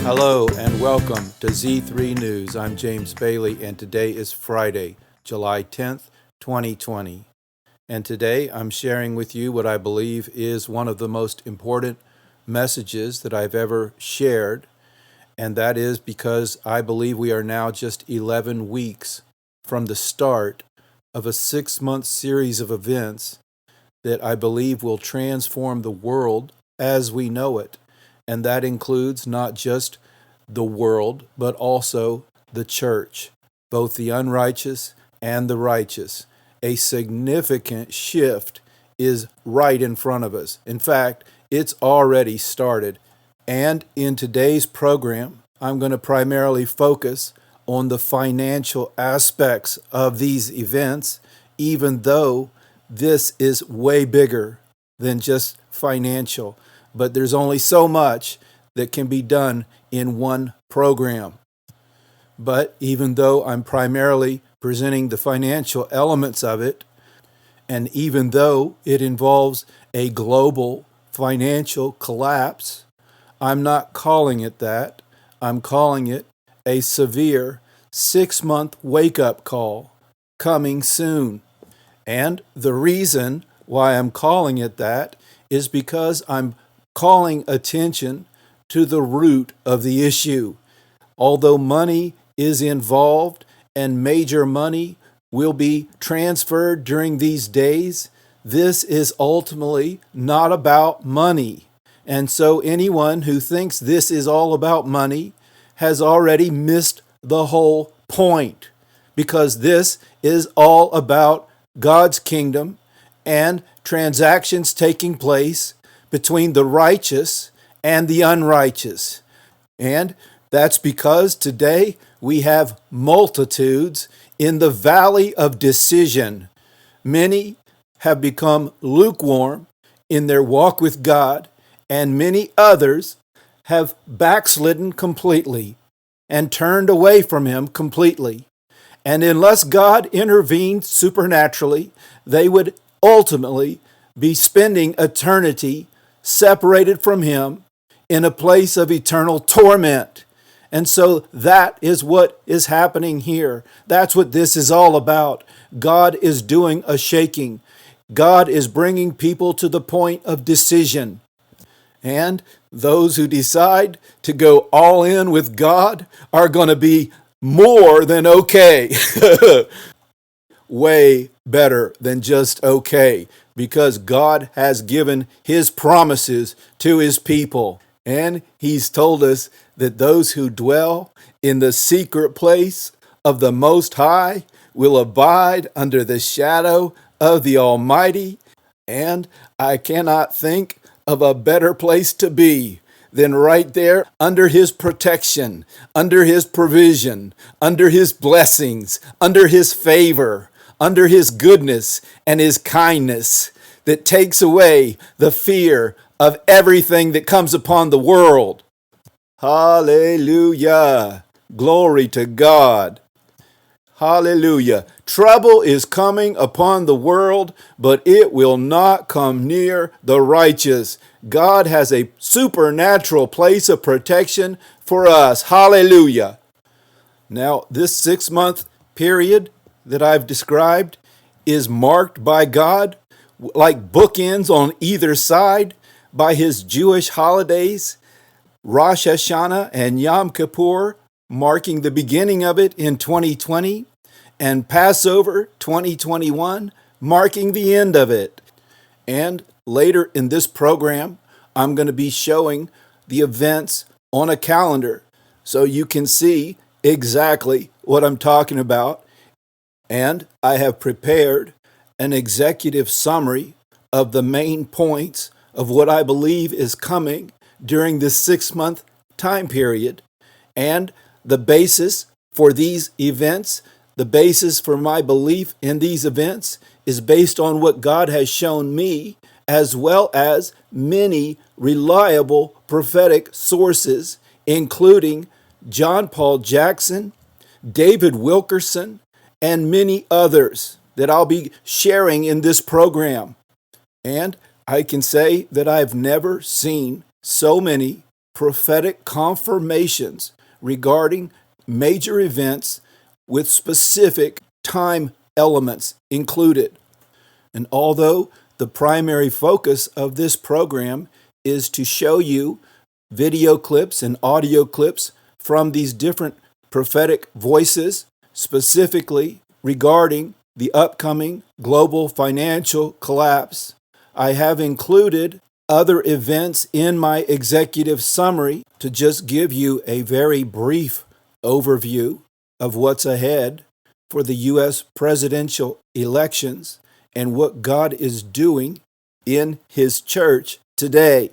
Hello and welcome to Z3 News. I'm James Bailey and today is Friday, July 10th, 2020. And today I'm sharing with you what I believe is one of the most important messages that I've ever shared. And that is because I believe we are now just 11 weeks from the start of a 6-month series of events that I believe will transform the world as we know it. And that includes not just the world, but also the church, both the unrighteous and the righteous. A significant shift is right in front of us. In fact, it's already started. And in today's program, I'm going to primarily focus on the financial aspects of these events, even though this is way bigger than just financial. But there's only so much that can be done in one program. But even though I'm primarily presenting the financial elements of it, and even though it involves a global financial collapse, I'm not calling it that. I'm calling it a severe 6-month wake-up call coming soon. And the reason why I'm calling it that is because I'm calling attention to the root of the issue. Although money is involved and major money will be transferred during these days, this is ultimately not about money. And so anyone who thinks this is all about money has already missed the whole point, because this is all about God's kingdom and transactions taking place between the righteous and the unrighteous. And that's because today we have multitudes in the valley of decision. Many have become lukewarm in their walk with God, and many others have backslidden completely and turned away from Him completely. And unless God intervened supernaturally, they would ultimately be spending eternity separated from Him in a place of eternal torment. And so that is what is happening here. That's what this is all about. God is doing a shaking. God is bringing people to the point of decision. And those who decide to go all in with God are going to be more than okay. Way better than just okay, because God has given His promises to His people. And He's told us that those who dwell in the secret place of the Most High will abide under the shadow of the Almighty. And I cannot think of a better place to be than right there under His protection, under His provision, under His blessings, under His favor, under His goodness and His kindness that takes away the fear of everything that comes upon the world. Hallelujah. Glory to God. Hallelujah. Trouble is coming upon the world, but it will not come near the righteous. God has a supernatural place of protection for us. Hallelujah. Now, this 6-month period that I've described is marked by God like bookends on either side by His Jewish holidays, Rosh Hashanah and Yom Kippur, marking the beginning of it in 2020, and Passover 2021, marking the end of it. And later in this program, I'm going to be showing the events on a calendar so you can see exactly what I'm talking about. And I have prepared an executive summary of the main points of what I believe is coming during this 6-month time period. And the basis for these events, the basis for my belief in these events, is based on what God has shown me, as well as many reliable prophetic sources, including John Paul Jackson, David Wilkerson, and many others that I'll be sharing in this program. And I can say that I've never seen so many prophetic confirmations regarding major events with specific time elements included. And although the primary focus of this program is to show you video clips and audio clips from these different prophetic voices, specifically regarding the upcoming global financial collapse, I have included other events in my executive summary to just give you a very brief overview of what's ahead for the U.S. presidential elections and what God is doing in His church today.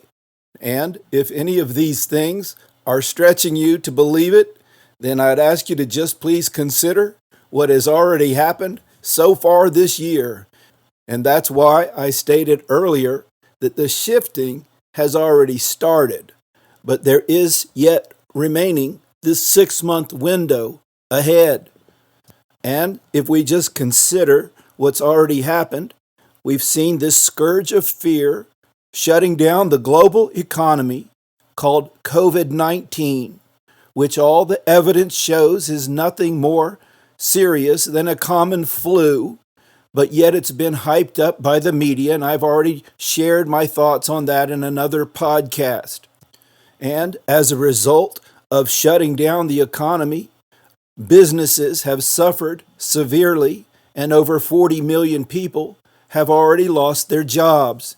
And if any of these things are stretching you to believe it, then I'd ask you to just please consider what has already happened so far this year. And that's why I stated earlier that the shifting has already started, but there is yet remaining this 6-month window ahead. And if we just consider what's already happened, we've seen this scourge of fear shutting down the global economy called COVID-19, which all the evidence shows is nothing more serious than a common flu, but yet it's been hyped up by the media, and I've already shared my thoughts on that in another podcast. And as a result of shutting down the economy, businesses have suffered severely, and over 40 million people have already lost their jobs.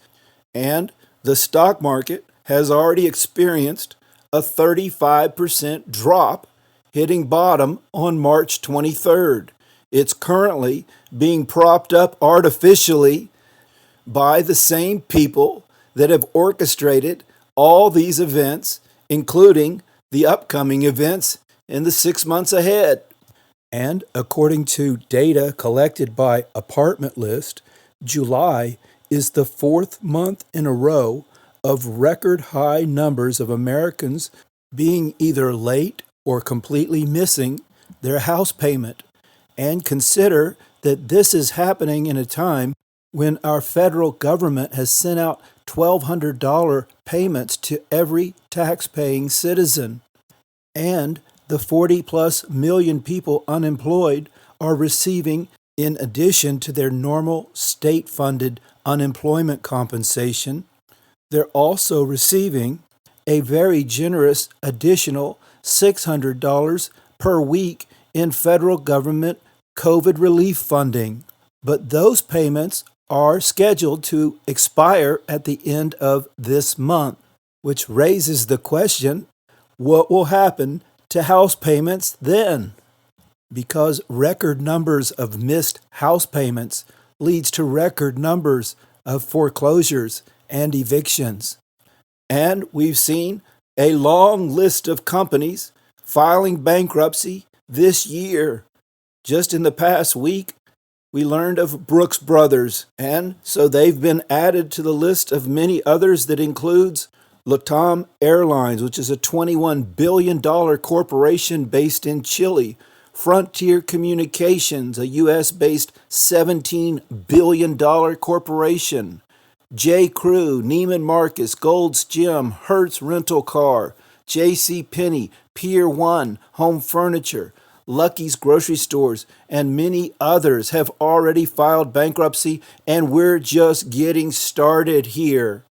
And the stock market has already experienced a 35% drop, hitting bottom on March 23rd. It's currently being propped up artificially by the same people that have orchestrated all these events, including the upcoming events in the 6 months ahead. And according to data collected by Apartment List, July is the 4th month in a row of record high numbers of Americans being either late or completely missing their house payment. And consider that this is happening in a time when our federal government has sent out $1,200 payments to every tax-paying citizen. And the 40-plus million people unemployed are receiving, in addition to their normal state-funded unemployment compensation, they're also receiving a very generous additional $600 per week in federal government COVID relief funding. But those payments are scheduled to expire at the end of this month, which raises the question, what will happen to house payments then? Because record numbers of missed house payments leads to record numbers of foreclosures and evictions. And we've seen a long list of companies filing bankruptcy this year. Just in the past week, we learned of Brooks Brothers, and so they've been added to the list of many others that includes LATAM Airlines, which is a $21 billion corporation based in Chile, Frontier Communications, a U.S.-based $17 billion corporation, J. Crew, Neiman Marcus, Gold's Gym, Hertz Rental Car, J.C. Penney, Pier 1, Home Furniture, Lucky's Grocery Stores, and many others have already filed bankruptcy, and we're just getting started here.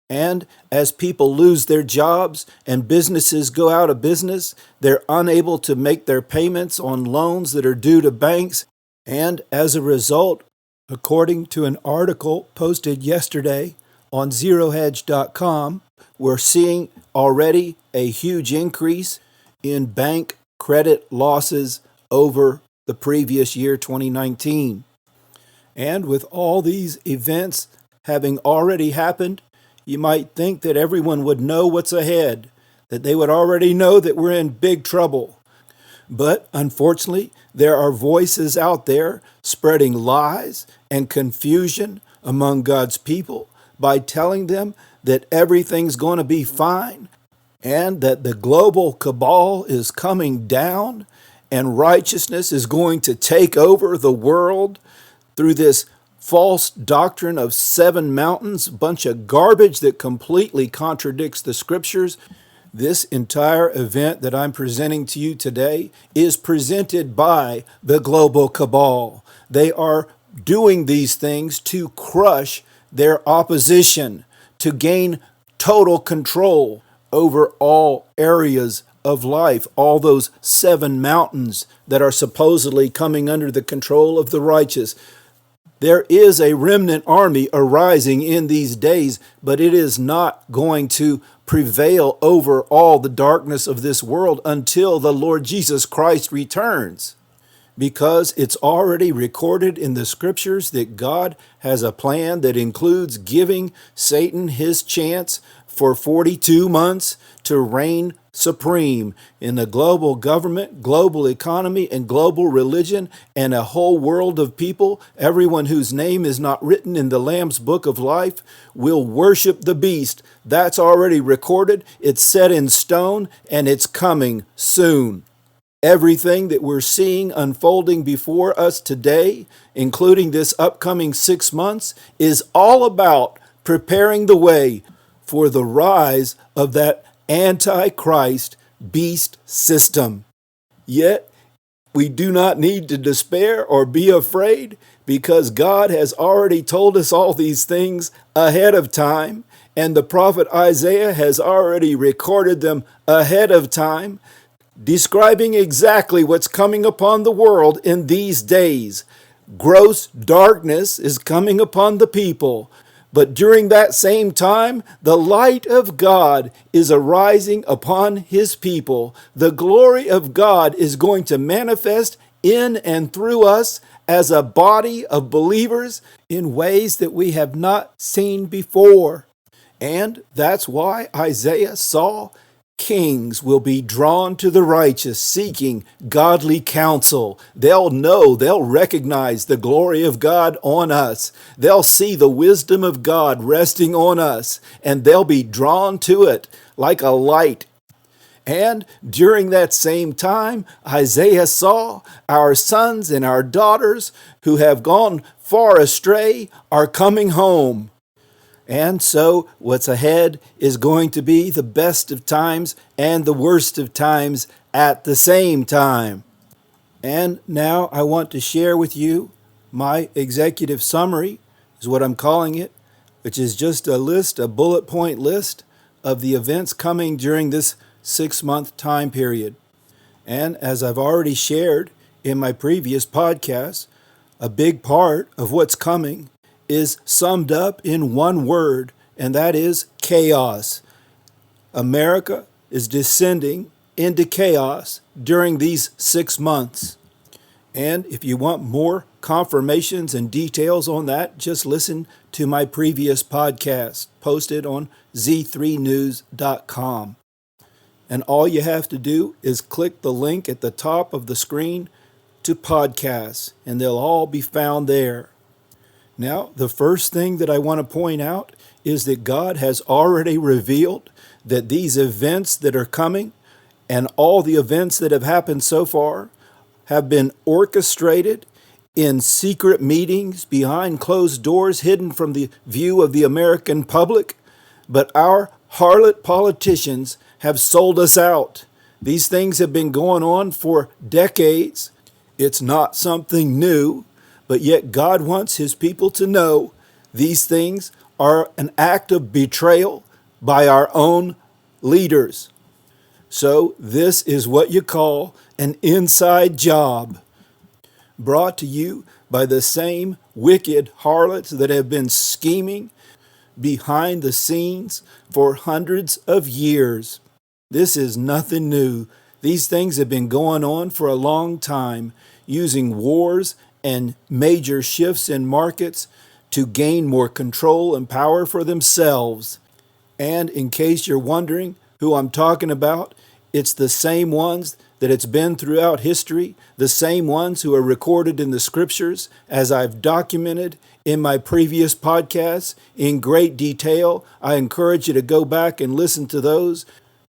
And as people lose their jobs and businesses go out of business, they're unable to make their payments on loans that are due to banks. And as a result, according to an article posted yesterday on ZeroHedge.com, we're seeing already a huge increase in bank credit losses over the previous year, 2019. And with all these events having already happened, you might think that everyone would know what's ahead, that they would already know that we're in big trouble. But unfortunately, there are voices out there spreading lies and confusion among God's people by telling them that everything's going to be fine and that the global cabal is coming down and righteousness is going to take over the world through this false doctrine of 7 mountains, a bunch of garbage that completely contradicts the scriptures. This entire event that I'm presenting to you today is presented by the global cabal. They are doing these things to crush their opposition, to gain total control over all areas of life, all those 7 mountains that are supposedly coming under the control of the righteous. There is a remnant army arising in these days, but it is not going to prevail over all the darkness of this world until the Lord Jesus Christ returns. Because it's already recorded in the scriptures that God has a plan that includes giving Satan his chance for 42 months to reign supreme in the global government, global economy, and global religion, and a whole world of people. Everyone whose name is not written in the Lamb's book of life will worship the beast. That's already recorded. It's set in stone, and it's coming soon. Everything that we're seeing unfolding before us today, including this upcoming 6 months, is all about preparing the way for the rise of that Antichrist beast system. Yet, we do not need to despair or be afraid, because God has already told us all these things ahead of time, and the prophet Isaiah has already recorded them ahead of time, describing exactly what's coming upon the world in these days. Gross darkness is coming upon the people, but during that same time, the light of God is arising upon his people. The glory of God is going to manifest in and through us as a body of believers in ways that we have not seen before. And that's why Isaiah saw kings will be drawn to the righteous, seeking godly counsel. They'll know, they'll recognize the glory of God on us. They'll see the wisdom of God resting on us, and they'll be drawn to it like a light. And during that same time, Isaiah saw our sons and our daughters who have gone far astray are coming home. And so what's ahead is going to be the best of times and the worst of times at the same time. And now I want to share with you my executive summary, is what I'm calling it, which is just a list, a bullet point list of the events coming during this 6-month time period. And as I've already shared in my previous podcast, a big part of what's coming is summed up in one word, and that is chaos. America is descending into chaos during these 6 months. And if you want more confirmations and details on that, just listen to my previous podcast posted on z3news.com. And all you have to do is click the link at the top of the screen to podcasts, and they'll all be found there. Now, the first thing that I want to point out is that God has already revealed that these events that are coming and all the events that have happened so far have been orchestrated in secret meetings behind closed doors, hidden from the view of the American public. But our harlot politicians have sold us out. These things have been going on for decades. It's not something new. But yet God wants his people to know these things are an act of betrayal by our own leaders. So this is what you call an inside job, brought to you by the same wicked harlots that have been scheming behind the scenes for hundreds of years. This is nothing new. These things have been going on for a long time, using wars and major shifts in markets to gain more control and power for themselves. And in case you're wondering who I'm talking about, it's the same ones that it's been throughout history, the same ones who are recorded in the scriptures, as I've documented in my previous podcasts in great detail. I encourage you to go back and listen to those,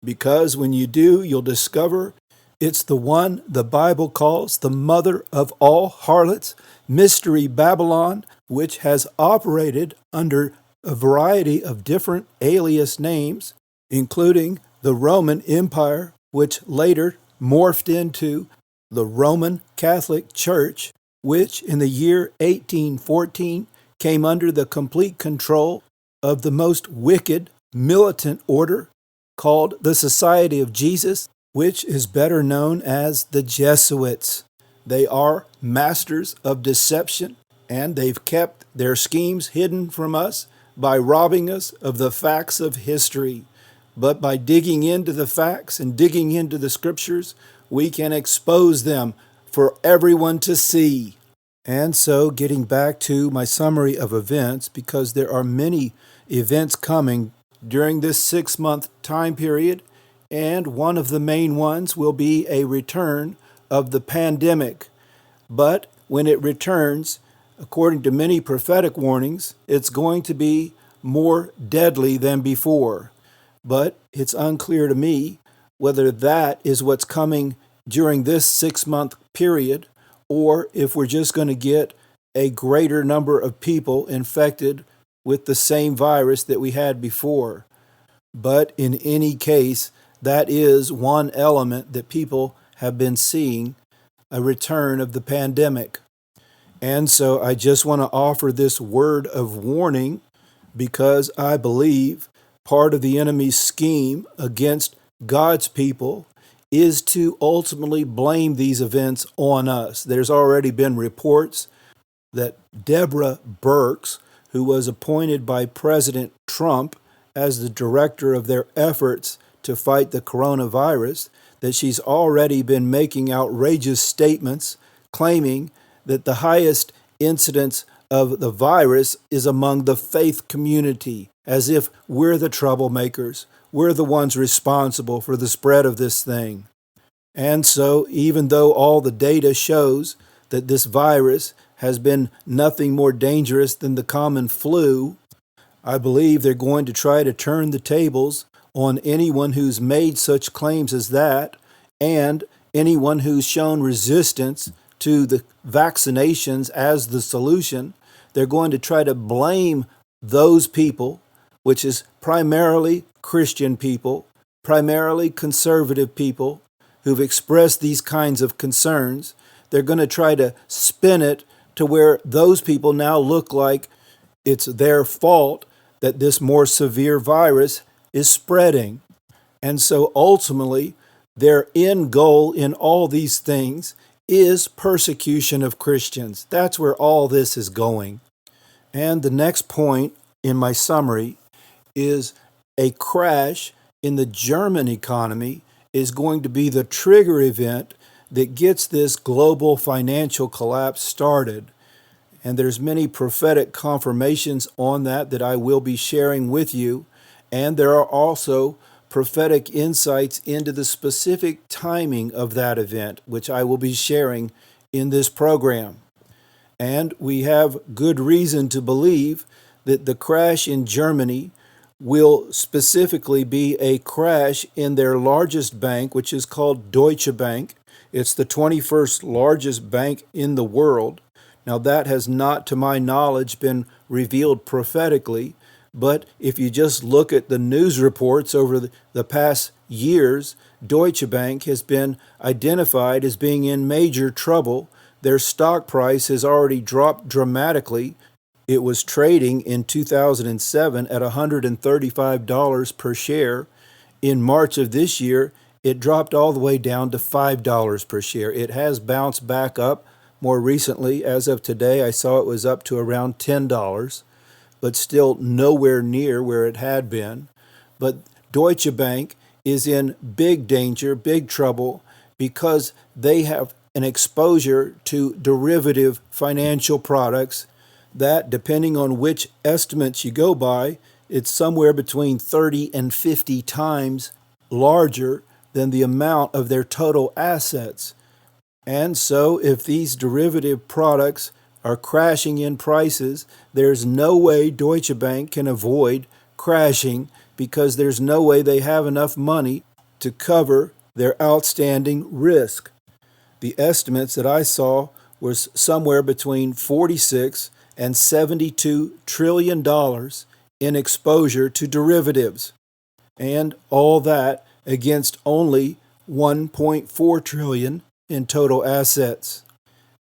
because when you do, you'll discover it's the one the Bible calls the mother of all harlots, Mystery Babylon, which has operated under a variety of different alias names, including The Roman Empire, which later morphed into the Roman Catholic Church, which in the year 1814 came under the complete control of the most wicked militant order called the Society of Jesus, which is better known as the Jesuits. They are masters of deception, and they've kept their schemes hidden from us by robbing us of the facts of history. But by digging into the facts and digging into the scriptures, we can expose them for everyone to see. And so, getting back to my summary of events, because there are many events coming during this 6-month time period, and one of the main ones will be a return of the pandemic. But when it returns, according to many prophetic warnings, it's going to be more deadly than before. But it's unclear to me whether that is what's coming during this 6-month period, or if we're just going to get a greater number of people infected with the same virus that we had before. But in any case, that is one element that people have been seeing, a return of the pandemic. And so I just want to offer this word of warning, because I believe part of the enemy's scheme against God's people is to ultimately blame these events on us. There's already been reports that Deborah Birx, who was appointed by President Trump as the director of their efforts to fight the coronavirus, that she's already been making outrageous statements claiming that the highest incidence of the virus is among the faith community, as if we're the troublemakers. We're the ones responsible for the spread of this thing. And so, even though all the data shows that this virus has been nothing more dangerous than the common flu, I believe they're going to try to turn the tables on anyone who's made such claims as that, and anyone who's shown resistance to the vaccinations as the solution. They're going to try to blame those people, which is primarily Christian people, primarily conservative people who've expressed these kinds of concerns. They're going to try to spin it to where those people now look like it's their fault that this more severe virus is spreading. And so ultimately, their end goal in all these things is persecution of Christians. That's where all this is going. And the next point in my summary is a crash in the German economy is going to be the trigger event that gets this global financial collapse started. And there's many prophetic confirmations on that I will be sharing with you. And there are also prophetic insights into the specific timing of that event, which I will be sharing in this program. And we have good reason to believe that the crash in Germany will specifically be a crash in their largest bank, which is called Deutsche Bank. It's the 21st largest bank in the world. Now, that has not, to my knowledge, been revealed prophetically, but if you just look at the news reports over the past years, Deutsche Bank has been identified as being in major trouble. Their stock price has already dropped dramatically. It was trading in 2007 at $135 per share. In March of this year, it dropped all the way down to $5 per share. It has bounced back up more recently. As of today, I saw it was up to around $10, but still nowhere near where it had been. But Deutsche Bank is in big danger, big trouble, because they have an exposure to derivative financial products that, depending on which estimates you go by, it's somewhere between 30 and 50 times larger than the amount of their total assets. And so if these derivative products are crashing in prices, there's no way Deutsche Bank can avoid crashing, because there's no way they have enough money to cover their outstanding risk. The estimates that I saw was somewhere between 46 and $72 trillion in exposure to derivatives. And all that against only 1.4 trillion in total assets.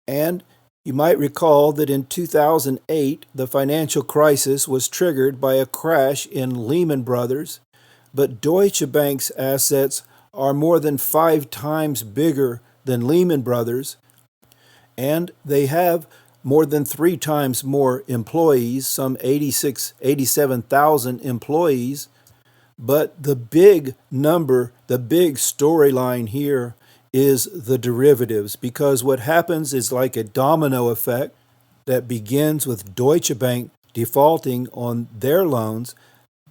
And you might recall that in 2008, the financial crisis was triggered by a crash in Lehman Brothers, but Deutsche Bank's assets are more than 5 times bigger than Lehman Brothers, and they have more than 3 times more employees, some 87,000 employees. But the big number, the big storyline here is the derivatives, because what happens is like a domino effect that begins with Deutsche Bank defaulting on their loans,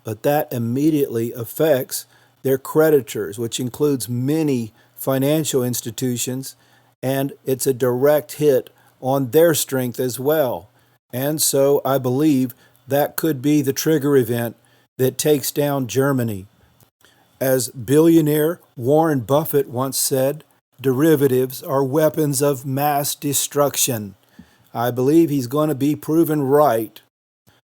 but that immediately affects their creditors, which includes many financial institutions, and it's a direct hit on their strength as well. And so I believe that could be the trigger event that takes down Germany. As billionaire Warren Buffett once said, derivatives are weapons of mass destruction. I believe he's going to be proven right.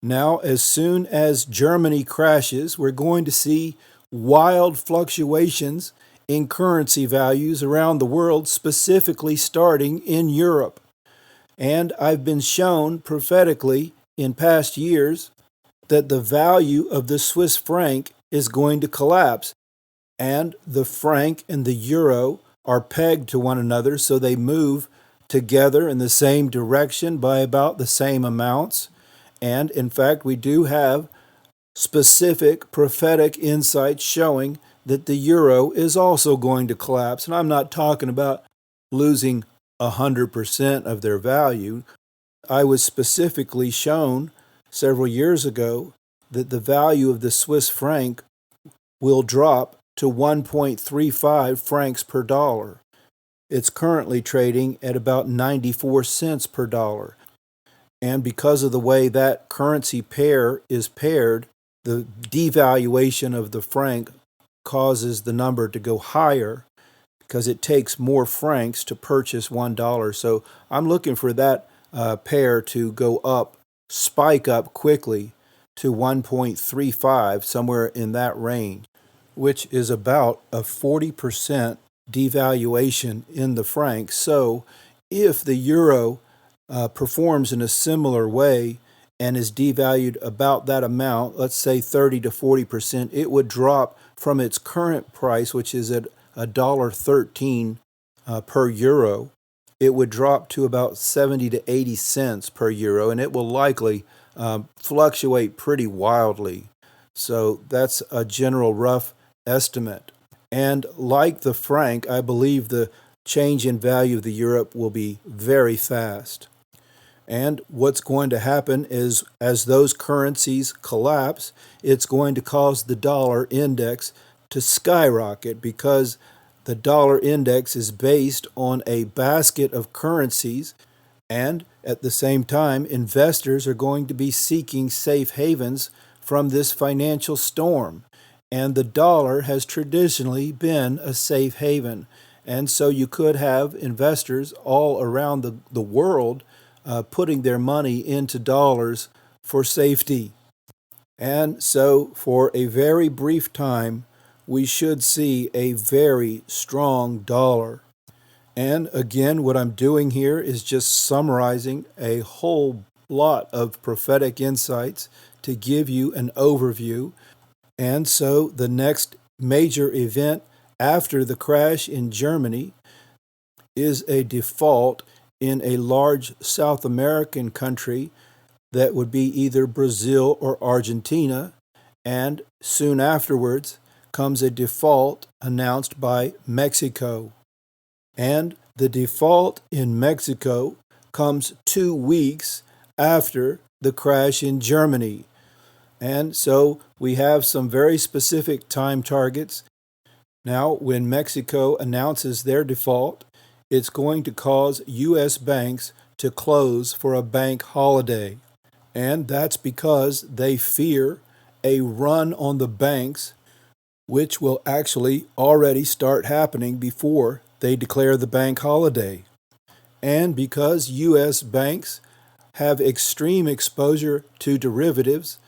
Now, as soon as Germany crashes, we're going to see wild fluctuations in currency values around the world, specifically starting in Europe. And I've been shown prophetically in past years that the value of the Swiss franc is going to collapse. And the franc and the euro are pegged to one another, so they move together in the same direction by about the same amounts. And in fact, we do have specific prophetic insights showing that the euro is also going to collapse. And I'm not talking about losing 100% of their value. I was specifically shown several years ago that the value of the Swiss franc will drop to 1.35 francs per dollar. It's currently trading at about 94 cents per dollar. And because of the way that currency pair is paired, the devaluation of the franc causes the number to go higher because it takes more francs to purchase $1. So I'm looking for that pair to go up, spike up quickly to 1.35, somewhere in that range, which is about a 40% devaluation in the franc. So if the euro performs in a similar way and is devalued about that amount, let's say 30 to 40%, it would drop from its current price, which is at $1.13 per euro. It would drop to about 70 to 80 cents per euro, and it will likely fluctuate pretty wildly. So that's a general rough estimate. And like the franc, I believe the change in value of the euro will be very fast. And what's going to happen is, as those currencies collapse, it's going to cause the dollar index to skyrocket, because the dollar index is based on a basket of currencies, and at the same time, investors are going to be seeking safe havens from this financial storm. And the dollar has traditionally been a safe haven. And so you could have investors all around the world putting their money into dollars for safety. And so for a very brief time, we should see a very strong dollar. And again, what I'm doing here is just summarizing a whole lot of prophetic insights to give you an overview. And so the next major event after the crash in Germany is a default in a large South American country that would be either Brazil or Argentina, and soon afterwards comes a default announced by Mexico. And the default in Mexico comes 2 weeks after the crash in Germany. And so we have some very specific time targets. Now, when Mexico announces their default, it's going to cause U.S. banks to close for a bank holiday. And that's because they fear a run on the banks, which will actually already start happening before they declare the bank holiday. And because U.S. banks have extreme exposure to derivatives,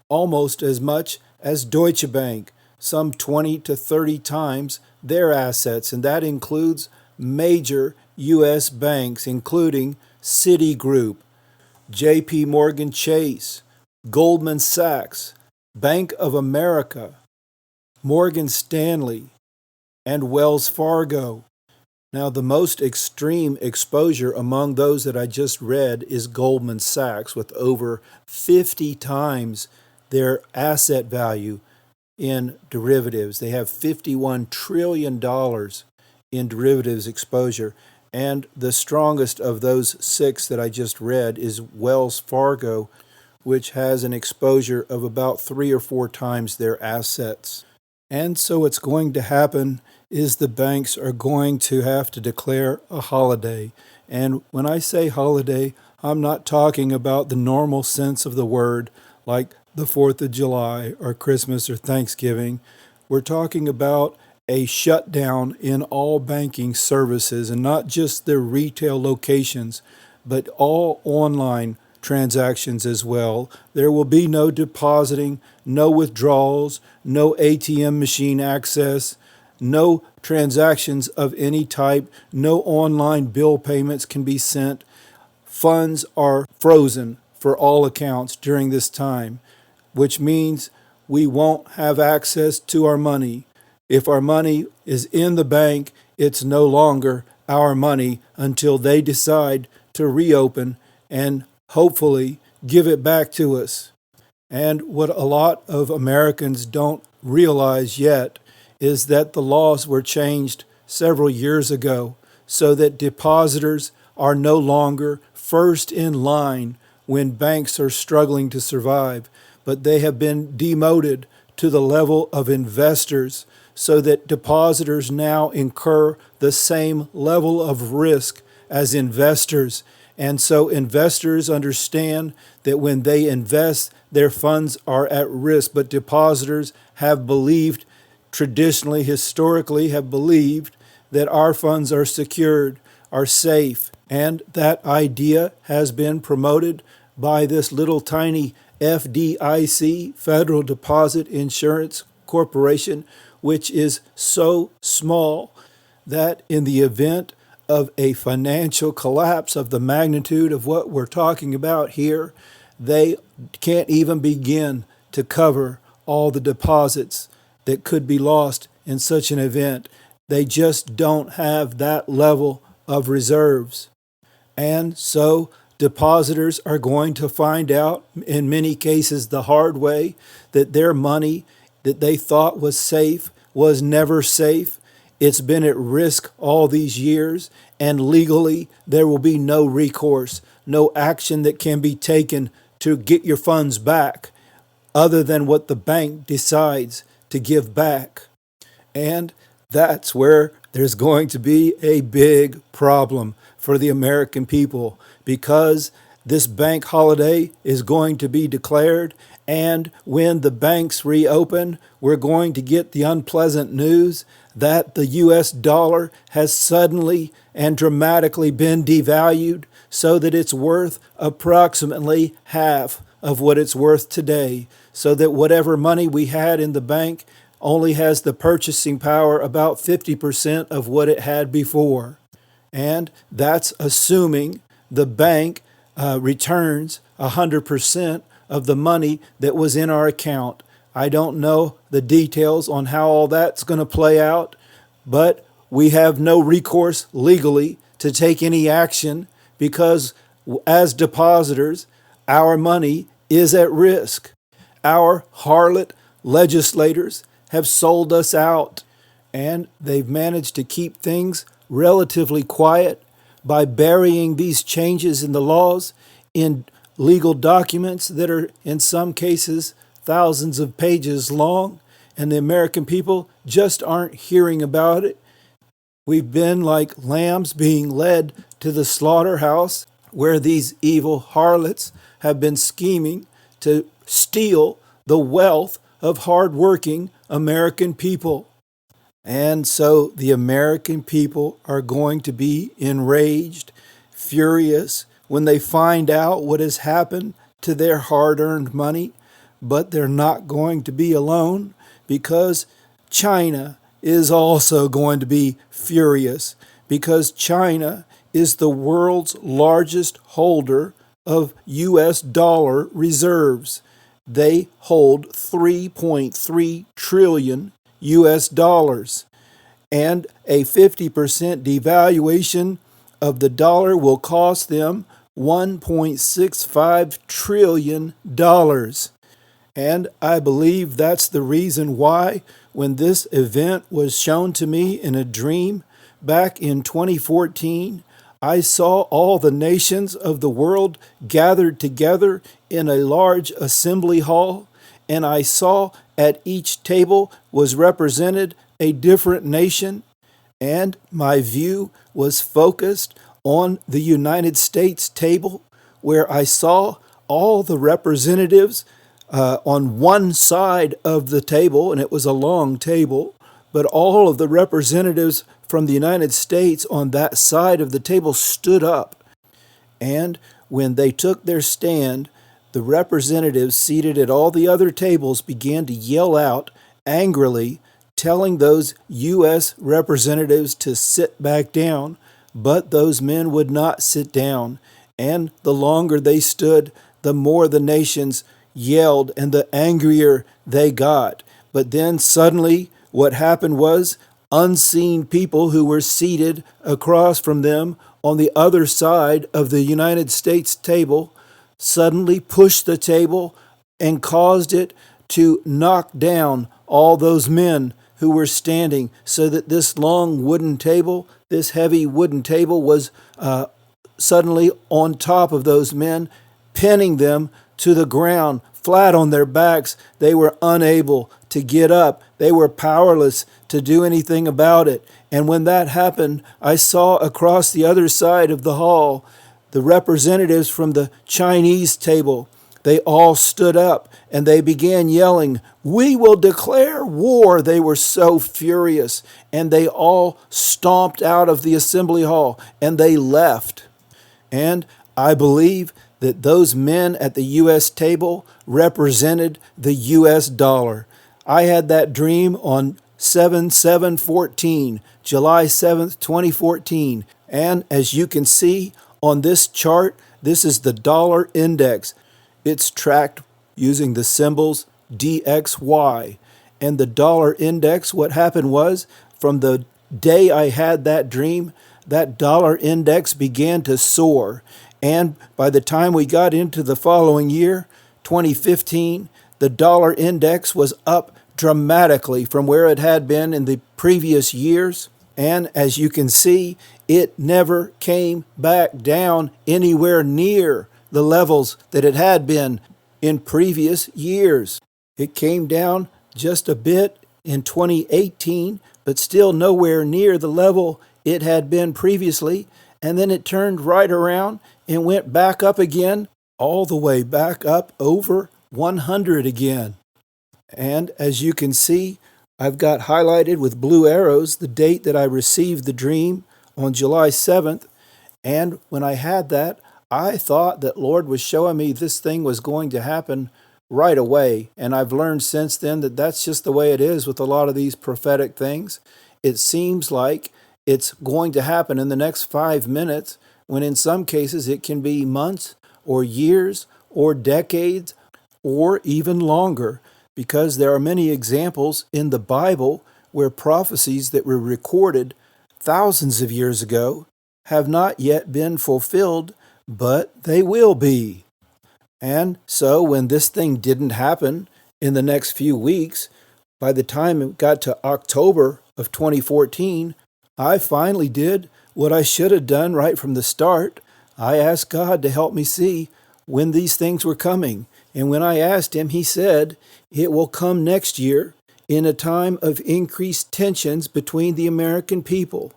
almost as much as Deutsche Bank. some 20 to 30 times their assets, and that includes major U.S. banks, including Citigroup, J.P. Morgan Chase, Goldman Sachs, Bank of America, Morgan Stanley, and Wells Fargo. Now, the most extreme exposure among those that I just read is Goldman Sachs, with over 50 times their asset value in derivatives. They have $51 trillion in derivatives exposure. And the strongest of those six that I just read is Wells Fargo, which has an exposure of about 3 or 4 times their assets. And so what's going to happen is the banks are going to have to declare a holiday. And when I say holiday, I'm not talking about the normal sense of the word, like the 4th of July or Christmas or Thanksgiving. We're talking about a shutdown in all banking services, and not just their retail locations, but all online transactions as well. There will be no depositing, no withdrawals, no ATM machine access, no transactions of any type, no online bill payments can be sent. Funds are frozen for all accounts during this time, which means we won't have access to our money. If our money is in the bank, it's no longer our money until they decide to reopen and hopefully give it back to us. And what a lot of Americans don't realize yet is that the laws were changed several years ago so that depositors are no longer first in line when banks are struggling to survive, but they have been demoted to the level of investors so that depositors now incur the same level of risk as investors. And so investors understand that when they invest, their funds are at risk, but depositors have believed, traditionally, historically, have believed that our funds are secured, are safe. And that idea has been promoted by this little tiny FDIC, Federal Deposit Insurance Corporation, which is so small that in the event of a financial collapse of the magnitude of what we're talking about here, they can't even begin to cover all the deposits that could be lost in such an event. They just don't have that level of reserves. And so depositors are going to find out, in many cases the hard way, that their money that they thought was safe was never safe. It's been at risk all these years, and legally there will be no recourse, no action that can be taken to get your funds back other than what the bank decides to give back. And that's where there's going to be a big problem for the American people, because this bank holiday is going to be declared, and when the banks reopen, we're going to get the unpleasant news that the US dollar has suddenly and dramatically been devalued so that it's worth approximately half of what it's worth today, so that whatever money we had in the bank only has the purchasing power about 50% of what it had before. And that's assuming the bank returns 100% of the money that was in our account. I don't know the details on how all that's going to play out, but we have no recourse legally to take any action because as depositors, our money is at risk. Our harlot legislators have sold us out, and they've managed to keep things relatively quiet by burying these changes in the laws in legal documents that are in some cases thousands of pages long, and the American people just aren't hearing about it. We've been like lambs being led to the slaughterhouse where these evil harlots have been scheming to steal the wealth of hardworking American people. And so the American people are going to be enraged, furious when they find out what has happened to their hard-earned money, but they're not going to be alone, because China is also going to be furious, because China is the world's largest holder of U.S. dollar reserves. They hold 3.3 trillion U.S. dollars, and a 50% devaluation of the dollar will cost them $1.65 trillion. And I believe that's the reason why, when this event was shown to me in a dream back in 2014, I saw all the nations of the world gathered together in a large assembly hall, and I saw at each table was represented a different nation, and my view was focused on the United States table, where I saw all the representatives on one side of the table, and it was a long table, but all of the representatives from the United States on that side of the table stood up. And when they took their stand, the representatives seated at all the other tables began to yell out angrily, telling those U.S. representatives to sit back down, but those men would not sit down. And the longer they stood, the more the nations yelled and the angrier they got. But then suddenly what happened was, unseen people who were seated across from them on the other side of the United States table suddenly pushed the table and caused it to knock down all those men who were standing, so that this long wooden table, this heavy wooden table, was suddenly on top of those men, pinning them to the ground, flat on their backs. They were unable to get up. They were powerless to do anything about it. And when that happened, I saw across the other side of the hall the representatives from the Chinese table. They all stood up and they began yelling, "We will declare war." They were so furious, and they all stomped out of the assembly hall and they left. And I believe that those men at the U.S. table represented the U.S. dollar. I had that dream on 7/7/14, July 7th, 2014. And as you can see on this chart, this is the dollar index. It's tracked using the symbols DXY. And the dollar index, what happened was, from the day I had that dream, that dollar index began to soar. And by the time we got into the following year, 2015, the dollar index was up dramatically from where it had been in the previous years. And as you can see, it never came back down anywhere near the levels that it had been in previous years. It came down just a bit in 2018, but still nowhere near the level it had been previously. And then it turned right around and went back up again, all the way back up over 100 again. And as you can see, I've got highlighted with blue arrows the date that I received the dream on July 7th. And when I had that, I thought that Lord was showing me this thing was going to happen right away. And I've learned since then that that's just the way it is with a lot of these prophetic things. It seems like it's going to happen in the next 5 minutes, when in some cases it can be months or years or decades or even longer, because there are many examples in the Bible where prophecies that were recorded thousands of years ago have not yet been fulfilled, but they will be. And so when this thing didn't happen in the next few weeks, by the time it got to October of 2014, I finally did what I should have done right from the start. I asked God to help me see when these things were coming. And when I asked him, he said, it will come next year in a time of increased tensions between the American people.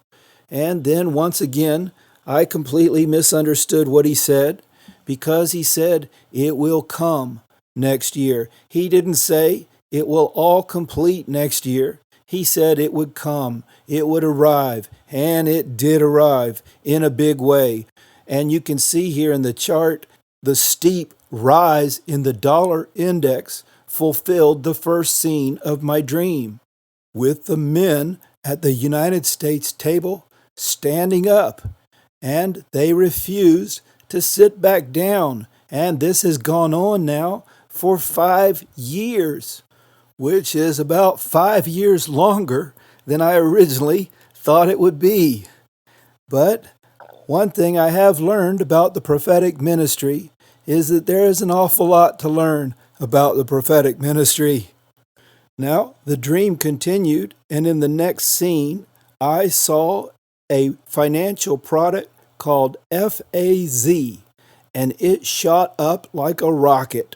And then once again, I completely misunderstood what he said, because he said it will come next year. He didn't say it will all complete next year. He said it would come, it would arrive, and it did arrive in a big way. And you can see here in the chart The steep rise in the dollar index fulfilled the first scene of my dream, with the men at the United States table standing up, and they refused to sit back down, and this has gone on now for 5 years, which is about 5 years longer than I originally thought it would be. But one thing I have learned about the prophetic ministry is that there is an awful lot to learn about the prophetic ministry. Now, the dream continued, and in the next scene, I saw a financial product called FAZ, and it shot up like a rocket.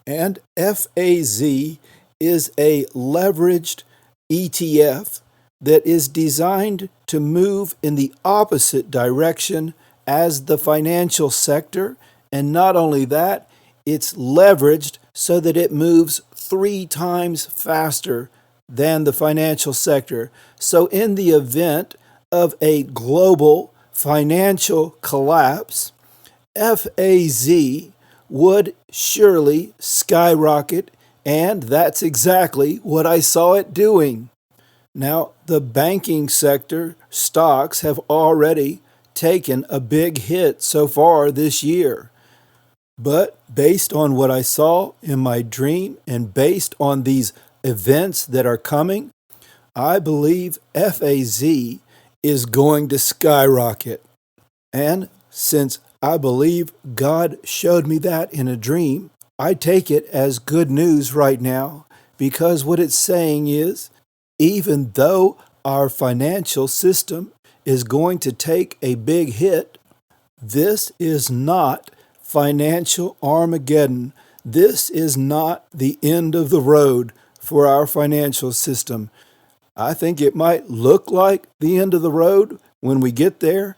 And FAZ is a leveraged ETF that is designed to move in the opposite direction as the financial sector. And not only that, it's leveraged so that it moves 3 times faster than the financial sector. So in the event of a global financial collapse, FAZ would surely skyrocket, and that's exactly what I saw it doing. Now, the banking sector stocks have already taken a big hit so far this year. But based on what I saw in my dream and based on these events that are coming, I believe FAZ is going to skyrocket. And since I believe God showed me that in a dream, I take it as good news right now, because what it's saying is, even though our financial system is going to take a big hit, this is not financial Armageddon. This is not the end of the road for our financial system. I think it might look like the end of the road when we get there,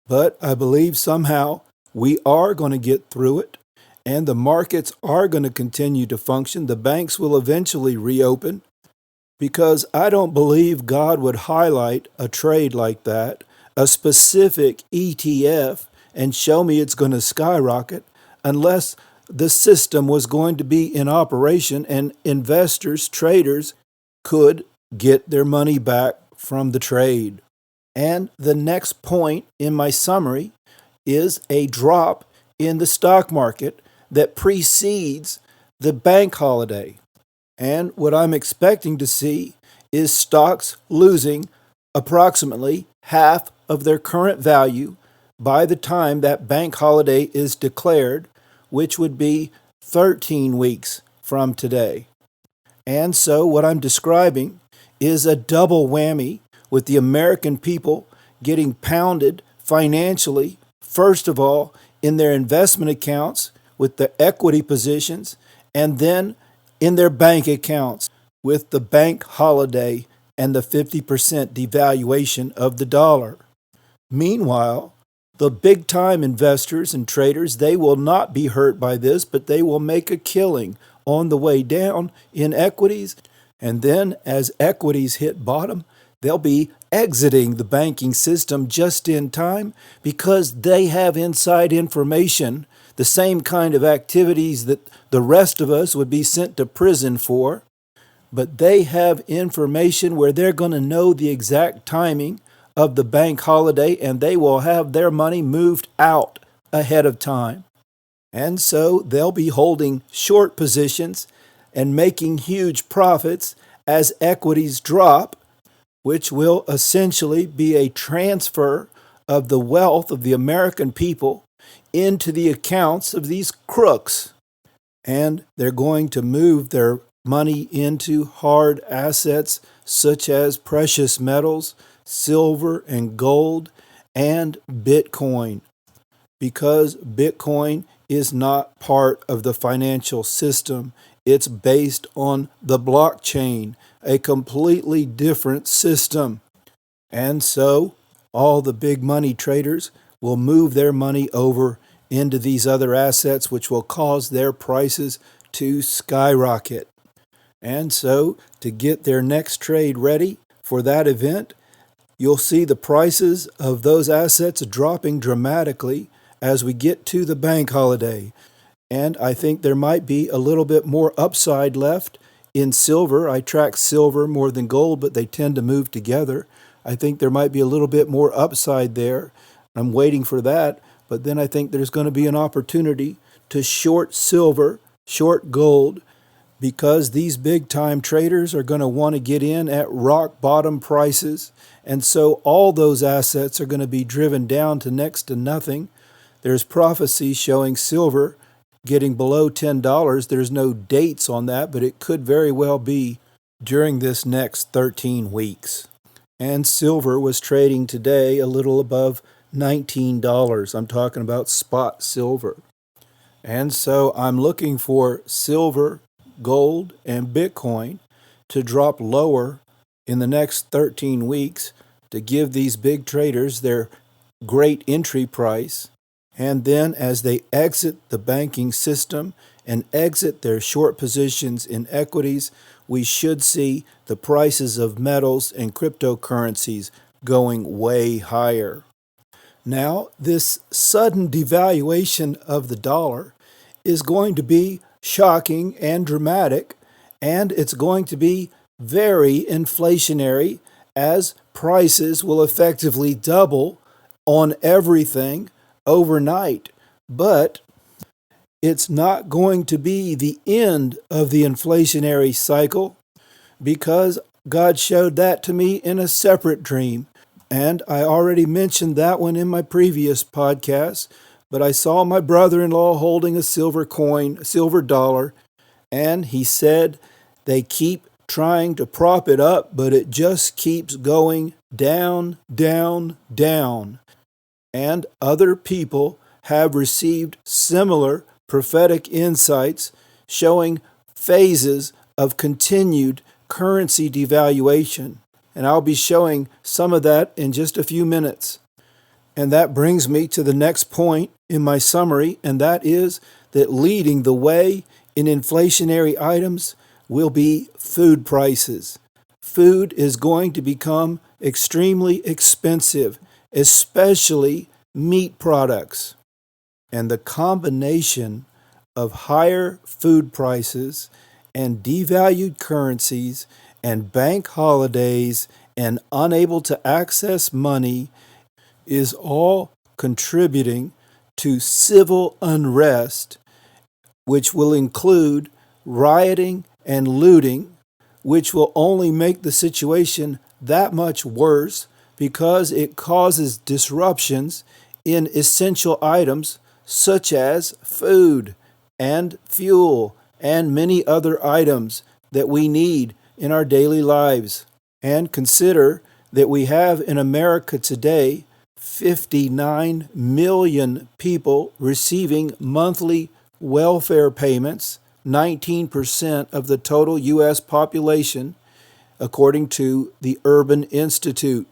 but I believe somehow we are going to get through it, and the markets are going to continue to function. The banks will eventually reopen, because I don't believe God would highlight a trade like that, a specific ETF, and show me it's going to skyrocket unless the system was going to be in operation and investors, traders, could get their money back from the trade. And the next point in my summary is a drop in the stock market that precedes the bank holiday. And what I'm expecting to see is stocks losing approximately half of their current value by the time that bank holiday is declared, which would be 13 weeks from today. And so what I'm describing is a double whammy, with the American people getting pounded financially, first of all, in their investment accounts with the equity positions, and then in their bank accounts with the bank holiday and the 50% devaluation of the dollar. Meanwhile, the big-time investors and traders, they will not be hurt by this, but they will make a killing on the way down in equities. And then as equities hit bottom, they'll be exiting the banking system just in time, because they have inside information, the same kind of activities that the rest of us would be sent to prison for. But they have information where they're going to know the exact timing of the bank holiday, and they will have their money moved out ahead of time. And so they'll be holding short positions and making huge profits as equities drop, which will essentially be a transfer of the wealth of the American people into the accounts of these crooks. And they're going to move their money into hard assets such as precious metals, silver and gold, and Bitcoin, because Bitcoin is not part of the financial system. It's based on the blockchain, a completely different system. And so all the big money traders will move their money over into these other assets, which will cause their prices to skyrocket. And so to get their next trade ready for that event, you'll see the prices of those assets dropping dramatically as we get to the bank holiday. And I think there might be a little bit more upside left in silver. I track silver more than gold, but they tend to move together. I think there might be a little bit more upside there. I'm waiting for that. But then I think there's going to be an opportunity to short silver, short gold, because these big time traders are going to want to get in at rock bottom prices. And so all those assets are going to be driven down to next to nothing. There's prophecy showing silver getting below $10. There's no dates on that, but it could very well be during this next 13 weeks. And silver was trading today a little above $19. I'm talking about spot silver. And so I'm looking for silver, gold, and Bitcoin to drop lower in the next 13 weeks to give these big traders their great entry price. And then as they exit the banking system and exit their short positions in equities, we should see the prices of metals and cryptocurrencies going way higher. Now, this sudden devaluation of the dollar is going to be shocking and dramatic, and it's going to be very inflationary as prices will effectively double on everything overnight. But it's not going to be the end of the inflationary cycle, because God showed that to me in a separate dream. And I already mentioned that one in my previous podcast, but I saw my brother-in-law holding a silver coin, a silver dollar, and he said they keep trying to prop it up, but it just keeps going down, down, down. And other people have received similar prophetic insights showing phases of continued currency devaluation. And I'll be showing some of that in just a few minutes. And that brings me to the next point in my summary, and that is that leading the way in inflationary items will be food prices. Food is going to become extremely expensive, especially meat products. And the combination of higher food prices and devalued currencies and bank holidays and unable to access money is all contributing to civil unrest, which will include rioting and looting, which will only make the situation that much worse because it causes disruptions in essential items such as food and fuel and many other items that we need in our daily lives. And consider that we have in America today 59 million people receiving monthly welfare payments, 19% of the total U.S. population, according to the Urban Institute.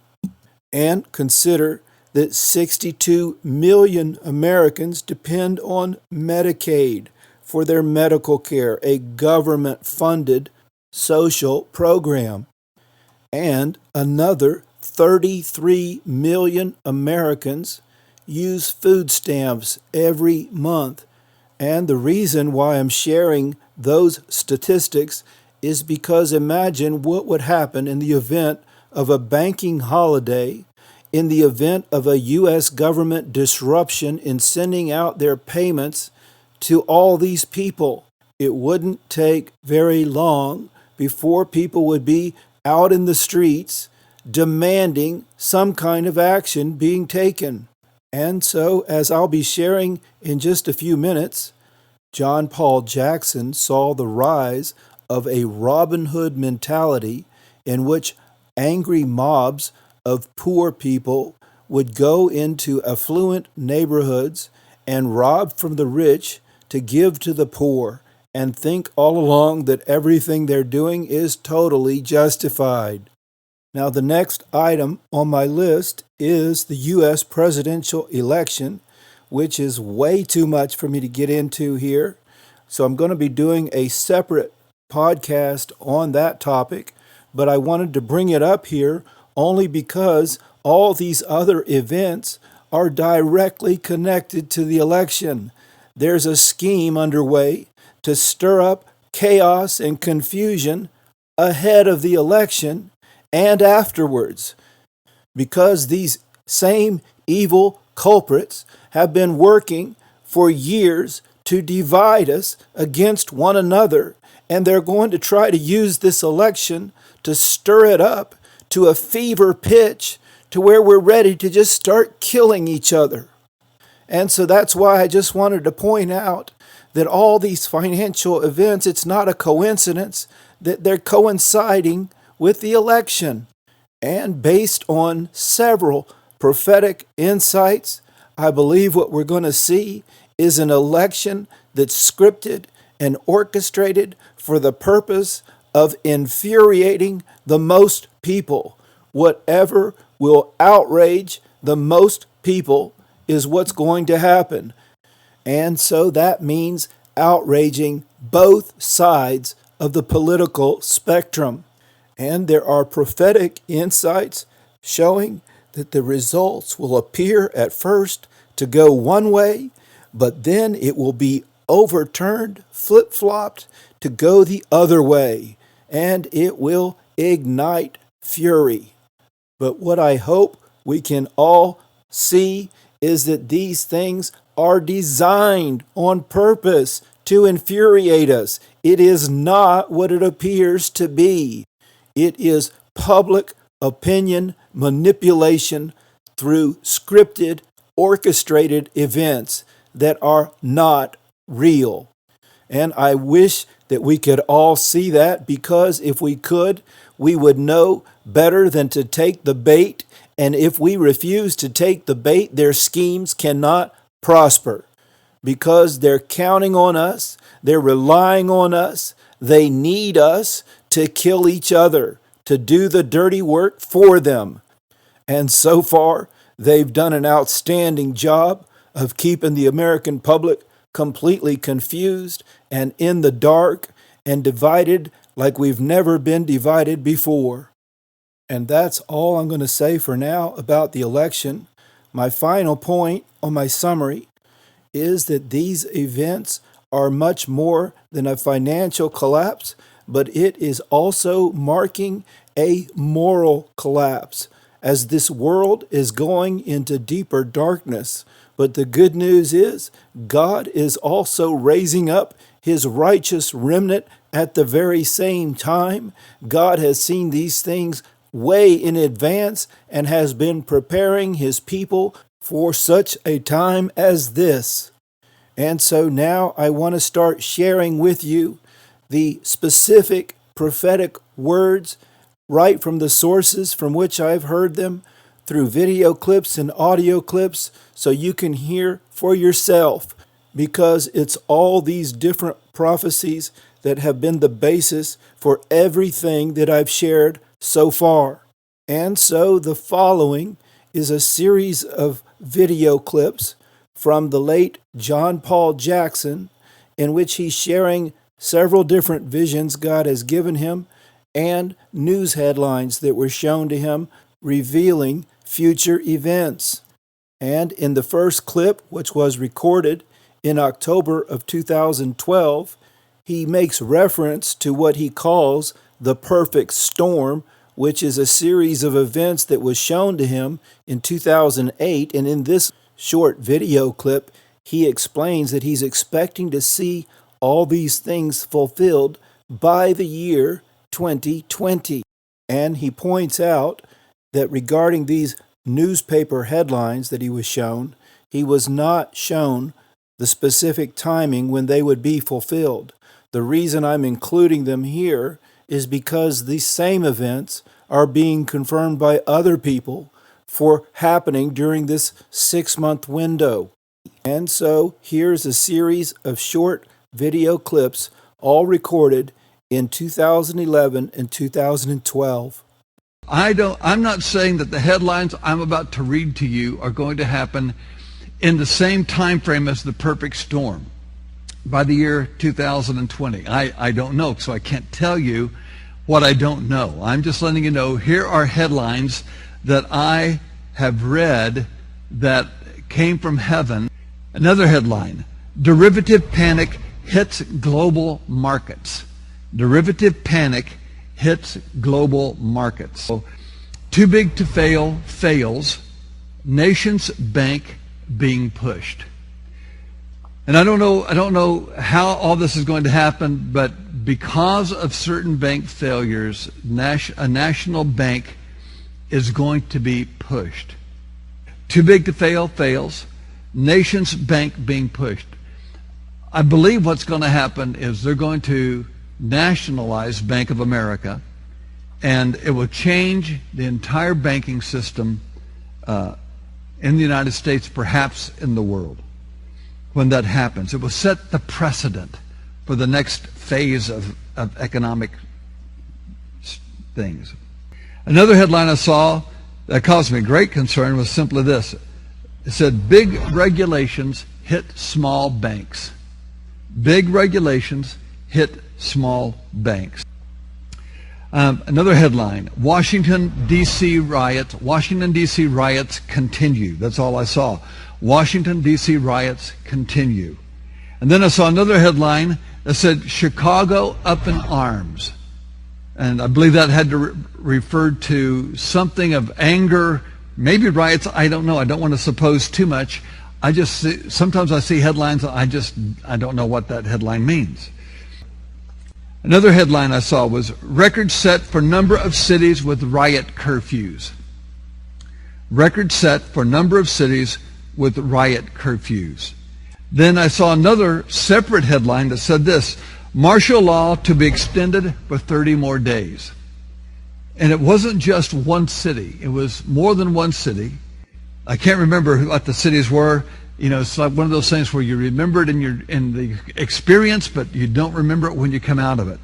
And consider that 62 million Americans depend on Medicaid for their medical care, a government-funded social program. And another 33 million Americans use food stamps every month. And the reason why I'm sharing those statistics is because imagine what would happen in the event of a banking holiday, in the event of a U.S. government disruption in sending out their payments to all these people. It wouldn't take very long before people would be out in the streets demanding some kind of action being taken. And so, as I'll be sharing in just a few minutes, John Paul Jackson saw the rise of a Robin Hood mentality in which angry mobs of poor people would go into affluent neighborhoods and rob from the rich to give to the poor, and think all along that everything they're doing is totally justified. Now, the next item on my list is the U.S. presidential election, which is way too much for me to get into here. So I'm going to be doing a separate podcast on that topic, but I wanted to bring it up here only because all these other events are directly connected to the election. There's a scheme underway to stir up chaos and confusion ahead of the election and afterwards, because these same evil culprits have been working for years to divide us against one another, and they're going to try to use this election to stir it up to a fever pitch to where we're ready to just start killing each other. And so that's why I just wanted to point out that all these financial events, it's not a coincidence that they're coinciding with the election. And based on several prophetic insights, I believe what we're going to see is an election that's scripted and orchestrated for the purpose of infuriating the most people. Whatever will outrage the most people is what's going to happen. And so that means outraging both sides of the political spectrum. And there are prophetic insights showing that the results will appear at first to go one way, but then it will be overturned, flip-flopped to go the other way, and it will ignite fury. But what I hope we can all see is that these things are designed on purpose to infuriate us. It is not what it appears to be. It is public opinion manipulation through scripted, orchestrated events that are not real. And I wish that we could all see that, because if we could, we would know better than to take the bait. And if we refuse to take the bait, their schemes cannot prosper, because they're counting on us, they're relying on us, they need us to kill each other, to do the dirty work for them. And so far, they've done an outstanding job of keeping the American public completely confused and in the dark and divided like we've never been divided before. And that's all I'm going to say for now about the election. My final point on my summary is that these events are much more than a financial collapse, but it is also marking a moral collapse as this world is going into deeper darkness. But the good news is God is also raising up his righteous remnant at the very same time. God has seen these things way in advance and has been preparing his people for such a time as this. And so now I want to start sharing with you the specific prophetic words right from the sources from which I've heard them, through video clips and audio clips, so you can hear for yourself, because it's all these different prophecies that have been the basis for everything that I've shared so far. And so the following is a series of video clips from the late John Paul Jackson, in which he's sharing several different visions God has given him and news headlines that were shown to him revealing future events. And in the first clip, which was recorded in October of 2012, he makes reference to what he calls the perfect storm, which is a series of events that was shown to him in 2008. And in this short video clip, he explains that he's expecting to see all these things fulfilled by the year 2020. And he points out that regarding these newspaper headlines that he was shown, he was not shown the specific timing when they would be fulfilled. The reason I'm including them here is because these same events are being confirmed by other people for happening during this 6-month window. And so here's a series of short video clips, all recorded in 2011 and 2012. I'm not saying that the headlines I'm about to read to you are going to happen in the same time frame as the perfect storm by the year 2020. I don't know, so I can't tell you what I don't know. I'm just letting you know here are headlines that I have read that came from heaven. Another headline, derivative panic hits global markets. Derivative panic hits global markets. So, too big to fail fails. Nation's bank being pushed. And I don't know how all this is going to happen, but because of certain bank failures, a national bank is going to be pushed. Too big to fail fails. Nation's bank being pushed. I believe what's going to happen is they're going to nationalize Bank of America, and it will change the entire banking system in the United States, perhaps in the world. When that happens, it will set the precedent for the next phase of economic things. Another headline I saw that caused me great concern was simply this. It said, big regulations hit small banks. Big regulations hit small banks. Another headline, Washington, D.C. riots. Washington, D.C. riots continue. That's all I saw. Washington, D.C. riots continue. And then I saw another headline that said, Chicago up in arms. And I believe that had to refer to something of anger, maybe riots, I don't know. I don't want to suppose too much. Sometimes I see headlines, I don't know what that headline means. Another headline I saw was, record set for number of cities with riot curfews. Record set for number of cities with riot curfews. Then I saw another separate headline that said this, martial law to be extended for 30 more days. And it wasn't just one city. It was more than one city. I can't remember what the cities were. You know, it's like one of those things where you remember it in the experience, but you don't remember it when you come out of it.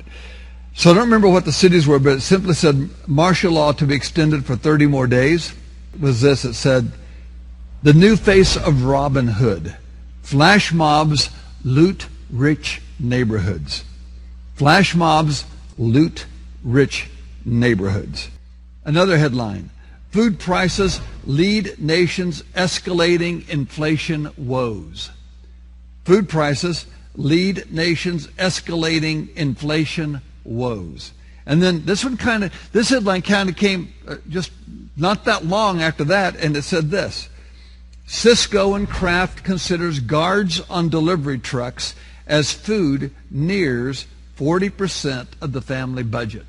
So I don't remember what the cities were, but it simply said martial law to be extended for 30 more days. It was this. It said, the new face of Robin Hood. Flash mobs loot rich neighborhoods. Flash mobs loot rich neighborhoods. Another headline, food prices lead nations escalating inflation woes. Food prices lead nations escalating inflation woes. And then this headline kind of came just not that long after that, and it said this, Cisco and Kraft considers guards on delivery trucks as food nears 40% of the family budget.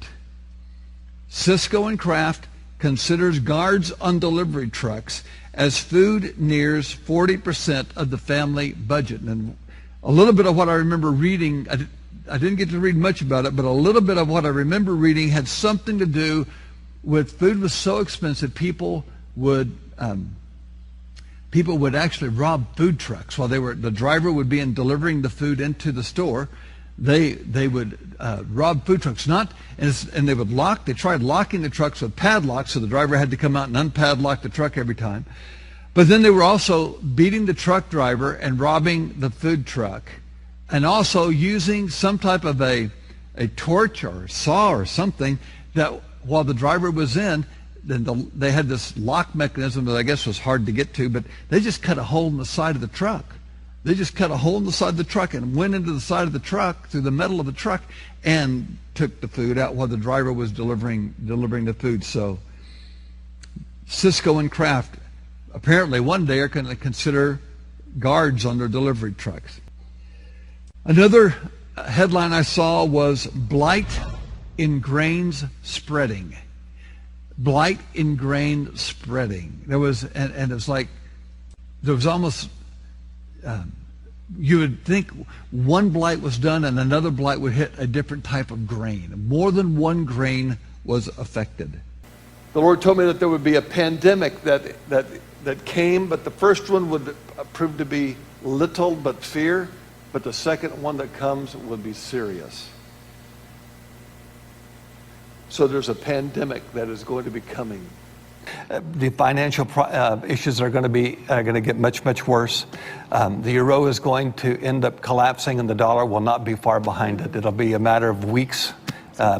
Cisco and Kraft considers guards on delivery trucks as food nears 40% of the family budget. And a little bit of what I remember reading, I didn't get to read much about it, but a little bit of what I remember reading had something to do with food was so expensive, people would actually rob food trucks while the driver would be delivering the food into the store. They would rob food trucks, and they tried locking the trucks with padlocks, so the driver had to come out and unpadlock the truck every time. But then they were also beating the truck driver and robbing the food truck, and also using some type of a torch or a saw or something that while the driver was in, then they had this lock mechanism that I guess was hard to get to, but they just cut a hole in the side of the truck. They just cut a hole in the side of the truck and went into the side of the truck, through the metal of the truck, and took the food out while the driver was delivering the food. So Cisco and Kraft apparently one day are going to consider guards on their delivery trucks. Another headline I saw was blight in grains spreading. Blight in grain spreading. There was, and it was like, there was almost, you would think one blight was done and another blight would hit a different type of grain. More than one grain was affected. The Lord told me that there would be a pandemic that came, but the first one would prove to be little but fear, but the second one that comes would be serious. So there's a pandemic that is going to be coming. The financial issues are going to get much worse. The euro is going to end up collapsing, and the dollar will not be far behind it. It'll be a matter of weeks.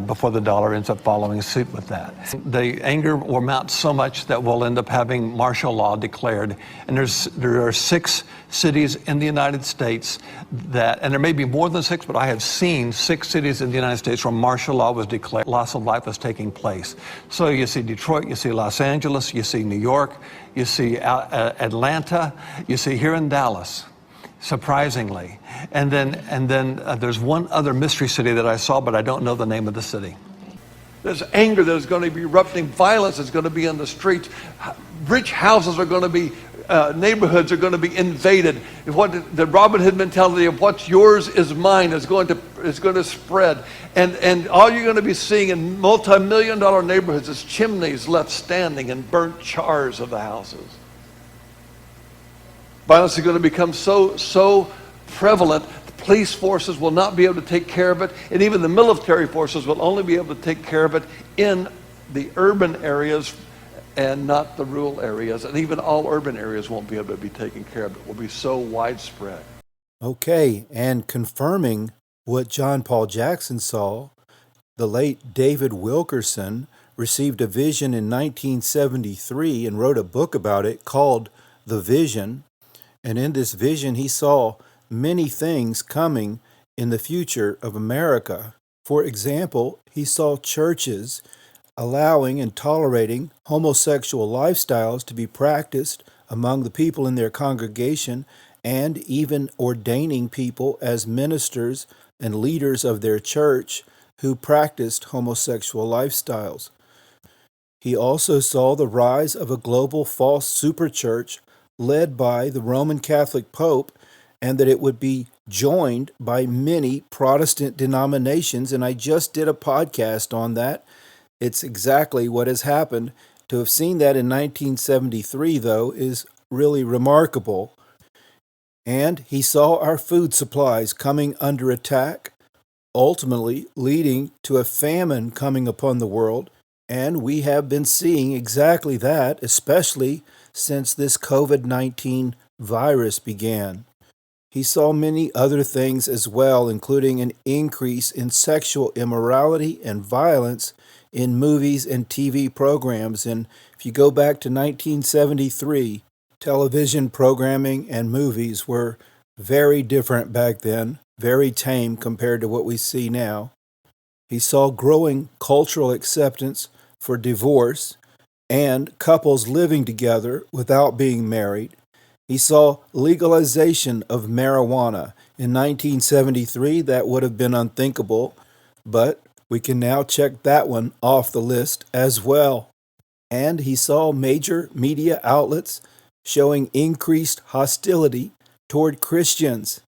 before the dollar ends up following suit with that. The anger will mount so much that we'll end up having martial law declared. And there are 6 cities in the United States that, and there may be more than 6, but I have seen 6 cities in the United States where martial law was declared, loss of life was taking place. So you see Detroit, you see Los Angeles, you see New York, you see Atlanta, you see here in Dallas. Surprisingly. And then there's one other mystery city that I saw, but I don't know the name of the city. There's anger that is going to be erupting. Violence is going to be in the streets. Rich houses are going to be, neighborhoods are going to be invaded. What the Robin Hood mentality of what's yours is mine is going to spread. And all you're going to be seeing in multi-million-dollar neighborhoods is chimneys left standing and burnt chars of the houses. Violence is going to become so prevalent, the police forces will not be able to take care of it, and even the military forces will only be able to take care of it in the urban areas and not the rural areas. And even all urban areas won't be able to be taken care of. It will be so widespread. Okay, and confirming what John Paul Jackson saw, the late David Wilkerson received a vision in 1973 and wrote a book about it called The Vision. And in this vision, he saw many things coming in the future of America. For example, he saw churches allowing and tolerating homosexual lifestyles to be practiced among the people in their congregation, and even ordaining people as ministers and leaders of their church who practiced homosexual lifestyles. He also saw the rise of a global false superchurch led by the Roman Catholic Pope, and that it would be joined by many Protestant denominations. And I just did a podcast on that. It's exactly what has happened. To have seen that in 1973, though, is really remarkable. And he saw our food supplies coming under attack, ultimately leading to a famine coming upon the world. And we have been seeing exactly that, especially since this COVID-19 virus began. He saw many other things as well, including an increase in sexual immorality and violence in movies and TV programs. And if you go back to 1973, television programming and movies were very different back then, very tame compared to what we see now. He saw growing cultural acceptance for divorce and couples living together without being married. He saw legalization of marijuana. In 1973, that would have been unthinkable, but we can now check that one off the list as well. And he saw major media outlets showing increased hostility toward Christians.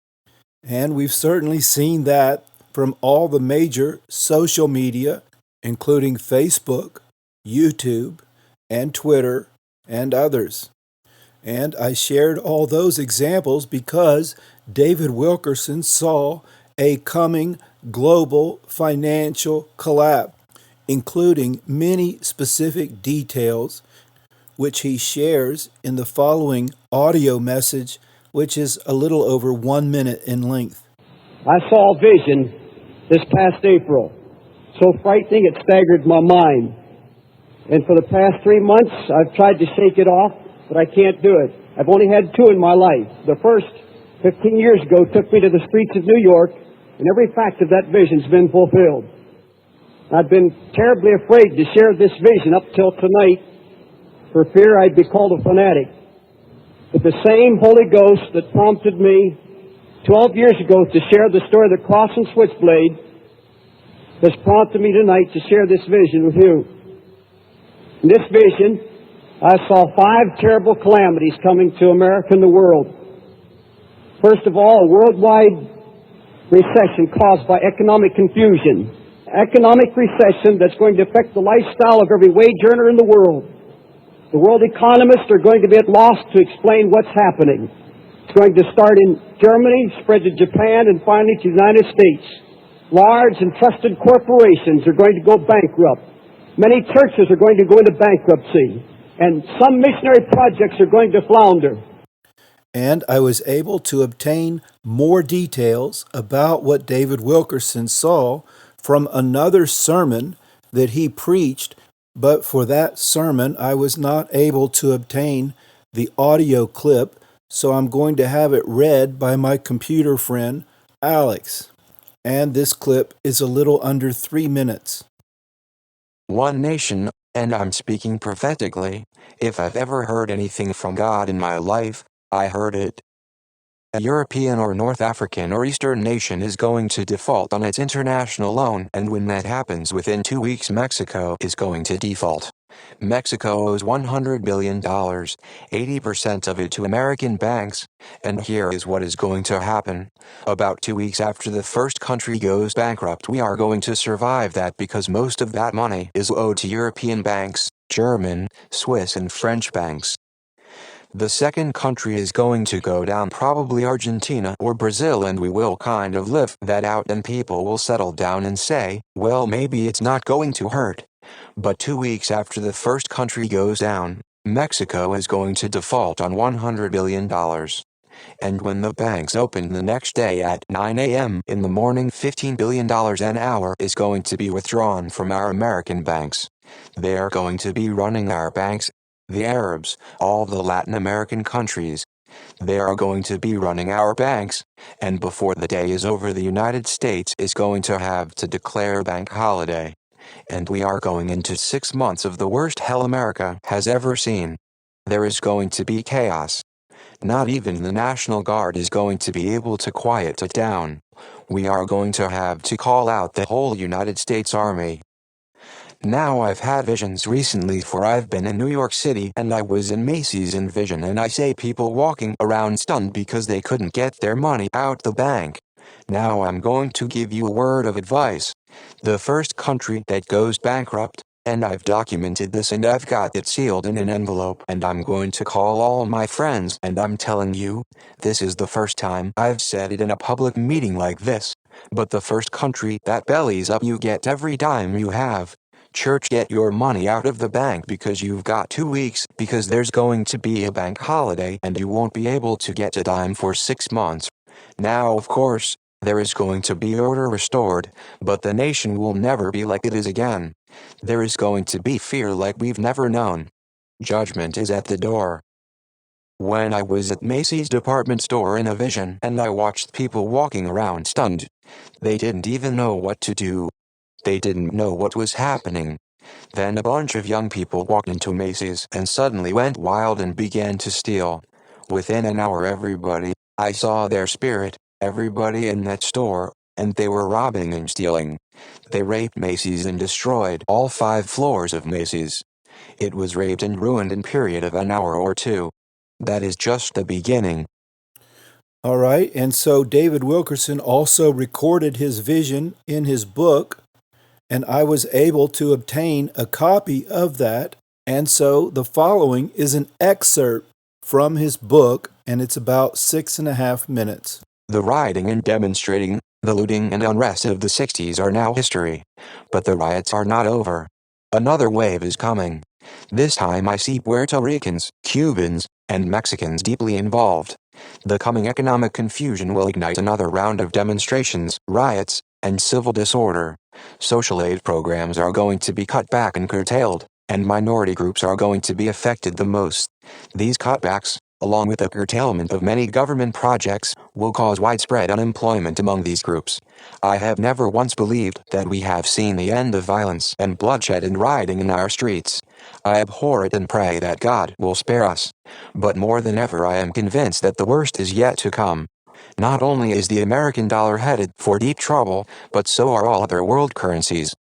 And we've certainly seen that from all the major social media, including Facebook, YouTube, and Twitter, and others. And I shared all those examples because David Wilkerson saw a coming global financial collapse, including many specific details, which he shares in the following audio message, which is a little over 1 minute in length. I saw a vision this past April, so frightening it staggered my mind. And for the past 3 months, I've tried to shake it off, but I can't do it. I've only had 2 in my life. The first, 15 years ago, took me to the streets of New York, and every fact of that vision's been fulfilled. I've been terribly afraid to share this vision up till tonight, for fear I'd be called a fanatic. But the same Holy Ghost that prompted me 12 years ago to share the story of the cross and switchblade has prompted me tonight to share this vision with you. In this vision, I saw 5 terrible calamities coming to America and the world. First of all, a worldwide recession caused by economic confusion. Economic recession that's going to affect the lifestyle of every wage earner in the world. The world economists are going to be at loss to explain what's happening. It's going to start in Germany, spread to Japan, and finally to the United States. Large and trusted corporations are going to go bankrupt. Many churches are going to go into bankruptcy, and some missionary projects are going to flounder. And I was able to obtain more details about what David Wilkerson saw from another sermon that he preached, but for that sermon I was not able to obtain the audio clip, so I'm going to have it read by my computer friend, Alex. And this clip is a little under 3 minutes. One nation, and I'm speaking prophetically. If I've ever heard anything from God in my life, I heard it. A European or North African or Eastern nation is going to default on its international loan, and when that happens within 2 weeks, Mexico is going to default. Mexico owes $100 billion, 80% of it to American banks, and here is what is going to happen. About 2 weeks after the first country goes bankrupt, we are going to survive that because most of that money is owed to European banks, German, Swiss and French banks. The second country is going to go down, probably Argentina or Brazil, and we will kind of live that out and people will settle down and say, well, maybe it's not going to hurt. But 2 weeks after the first country goes down, Mexico is going to default on $100 billion. And when the banks open the next day at 9 a.m. in the morning, $15 billion an hour is going to be withdrawn from our American banks. They are going to be running our banks. The Arabs, all the Latin American countries, they are going to be running our banks, and before the day is over, the United States is going to have to declare bank holiday. And we are going into 6 months of the worst hell America has ever seen. There is going to be chaos. Not even the National Guard is going to be able to quiet it down. We are going to have to call out the whole United States Army. Now I've had visions recently, for I've been in New York City and I was in Macy's in vision, and I say people walking around stunned because they couldn't get their money out the bank. Now I'm going to give you a word of advice. The first country that goes bankrupt, and I've documented this and I've got it sealed in an envelope, and I'm going to call all my friends, and I'm telling you, this is the first time I've said it in a public meeting like this, but the first country that bellies up, you get every dime you have. Church, get your money out of the bank because you've got 2 weeks, because there's going to be a bank holiday and you won't be able to get a dime for 6 months. Now, of course, there is going to be order restored, but the nation will never be like it is again. There is going to be fear like we've never known. Judgment is at the door. When I was at Macy's department store in a vision and I watched people walking around stunned, they didn't even know what to do. They didn't know what was happening. Then a bunch of young people walked into Macy's and suddenly went wild and began to steal. Within an hour, I saw their spirit, everybody in that store, and they were robbing and stealing. They raped Macy's and destroyed all 5 floors of Macy's. It was raped and ruined in a period of an hour or two. That is just the beginning. All right, and so David Wilkerson also recorded his vision in his book, and I was able to obtain a copy of that. And so the following is an excerpt from his book, and it's about 6.5 minutes. The rioting and demonstrating, the looting and unrest of the 60s are now history. But the riots are not over. Another wave is coming. This time I see Puerto Ricans, Cubans, and Mexicans deeply involved. The coming economic confusion will ignite another round of demonstrations, riots, and civil disorder. Social aid programs are going to be cut back and curtailed, and minority groups are going to be affected the most. These cutbacks, along with the curtailment of many government projects, will cause widespread unemployment among these groups. I have never once believed that we have seen the end of violence and bloodshed and rioting in our streets. I abhor it and pray that God will spare us. But more than ever, I am convinced that the worst is yet to come. Not only is the American dollar headed for deep trouble, but so are all other world currencies.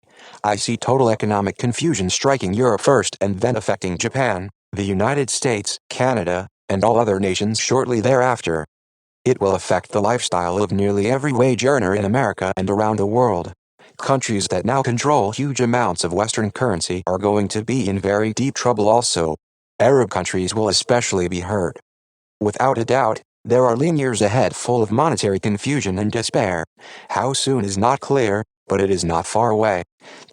I see total economic confusion striking Europe first and then affecting Japan, the United States, Canada, and all other nations shortly thereafter. It will affect the lifestyle of nearly every wage earner in America and around the world. Countries that now control huge amounts of Western currency are going to be in very deep trouble also. Arab countries will especially be hurt. Without a doubt, there are lean years ahead full of monetary confusion and despair. How soon is not clear, but it is not far away.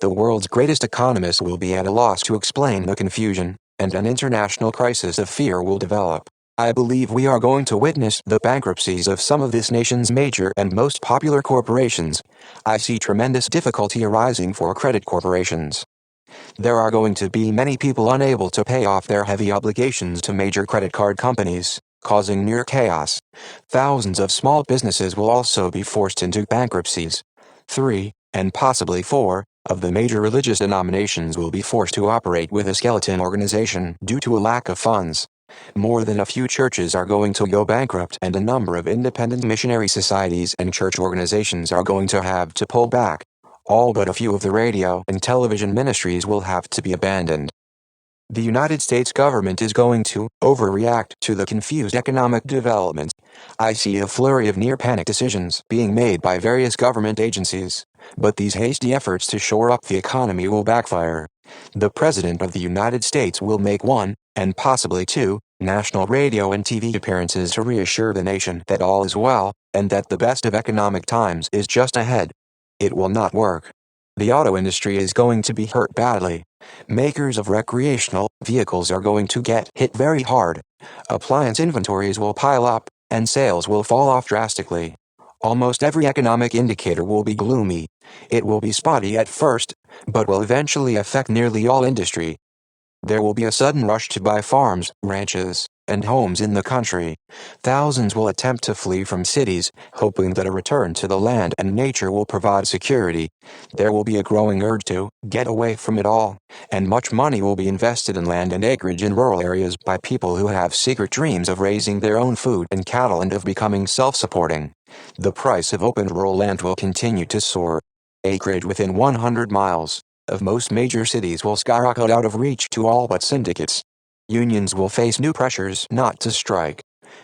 The world's greatest economists will be at a loss to explain the confusion, and an international crisis of fear will develop. I believe we are going to witness the bankruptcies of some of this nation's major and most popular corporations. I see tremendous difficulty arising for credit corporations. There are going to be many people unable to pay off their heavy obligations to major credit card companies, causing near chaos. Thousands of small businesses will also be forced into bankruptcies. 3, and possibly 4, of the major religious denominations will be forced to operate with a skeleton organization due to a lack of funds. More than a few churches are going to go bankrupt, and a number of independent missionary societies and church organizations are going to have to pull back. All but a few of the radio and television ministries will have to be abandoned. The United States government is going to overreact to the confused economic developments. I see a flurry of near-panic decisions being made by various government agencies, but these hasty efforts to shore up the economy will backfire. The President of the United States will make 1, and possibly 2, national radio and TV appearances to reassure the nation that all is well, and that the best of economic times is just ahead. It will not work. The auto industry is going to be hurt badly. Makers of recreational vehicles are going to get hit very hard. Appliance inventories will pile up, and sales will fall off drastically. Almost every economic indicator will be gloomy. It will be spotty at first, but will eventually affect nearly all industry. There will be a sudden rush to buy farms, ranches, and homes in the country. Thousands will attempt to flee from cities, hoping that a return to the land and nature will provide security. There will be a growing urge to get away from it all, and much money will be invested in land and acreage in rural areas by people who have secret dreams of raising their own food and cattle and of becoming self-supporting. The price of open rural land will continue to soar. Acreage within 100 miles of most major cities will skyrocket out of reach to all but syndicates. Unions will face new pressures not to strike.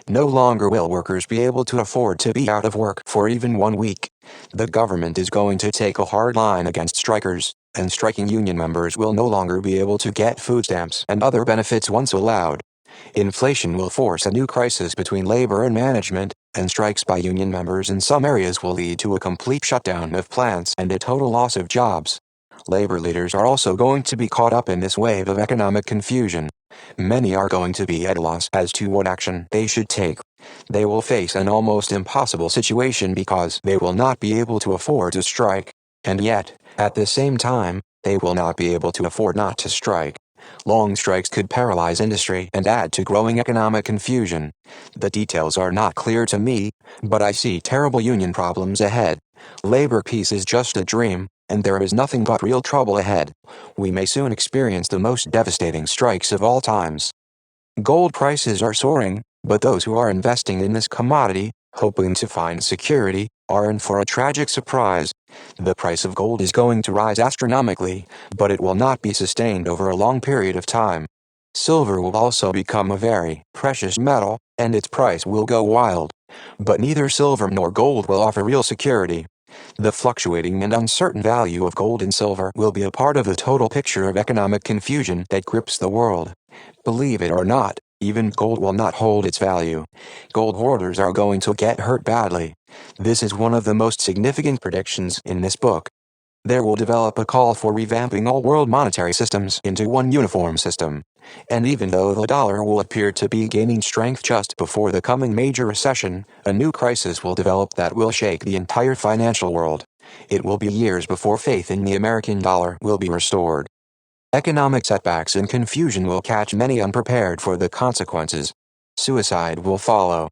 No longer will workers be able to afford to be out of work for even 1 week. The government is going to take a hard line against strikers, and striking union members will no longer be able to get food stamps and other benefits once allowed. Inflation will force a new crisis between labor and management, and strikes by union members in some areas will lead to a complete shutdown of plants and a total loss of jobs. Labor leaders are also going to be caught up in this wave of economic confusion. Many are going to be at a loss as to what action they should take. They will face an almost impossible situation because they will not be able to afford to strike, and yet, at the same time, they will not be able to afford not to strike. Long strikes could paralyze industry and add to growing economic confusion. The details are not clear to me, but I see terrible union problems ahead. Labor peace is just a dream, and there is nothing but real trouble ahead. We may soon experience the most devastating strikes of all times. Gold prices are soaring, but those who are investing in this commodity, hoping to find security, are in for a tragic surprise. The price of gold is going to rise astronomically, but it will not be sustained over a long period of time. Silver will also become a very precious metal, and its price will go wild. But neither silver nor gold will offer real security. The fluctuating and uncertain value of gold and silver will be a part of the total picture of economic confusion that grips the world. Believe it or not, even gold will not hold its value. Gold hoarders are going to get hurt badly. This is one of the most significant predictions in this book. There will develop a call for revamping all world monetary systems into one uniform system. And even though the dollar will appear to be gaining strength just before the coming major recession, a new crisis will develop that will shake the entire financial world. It will be years before faith in the American dollar will be restored. Economic setbacks and confusion will catch many unprepared for the consequences. Suicide will follow.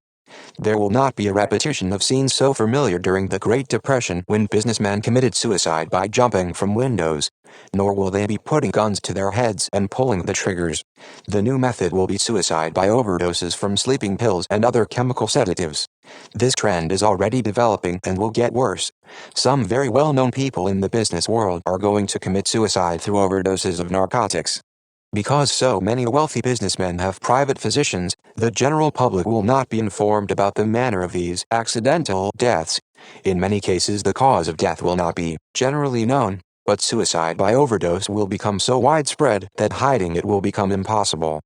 There will not be a repetition of scenes so familiar during the Great Depression when businessmen committed suicide by jumping from windows, nor will they be putting guns to their heads and pulling the triggers. The new method will be suicide by overdoses from sleeping pills and other chemical sedatives. This trend is already developing and will get worse. Some very well-known people in the business world are going to commit suicide through overdoses of narcotics. Because so many wealthy businessmen have private physicians, the general public will not be informed about the manner of these accidental deaths. In many cases, the cause of death will not be generally known, but suicide by overdose will become so widespread that hiding it will become impossible.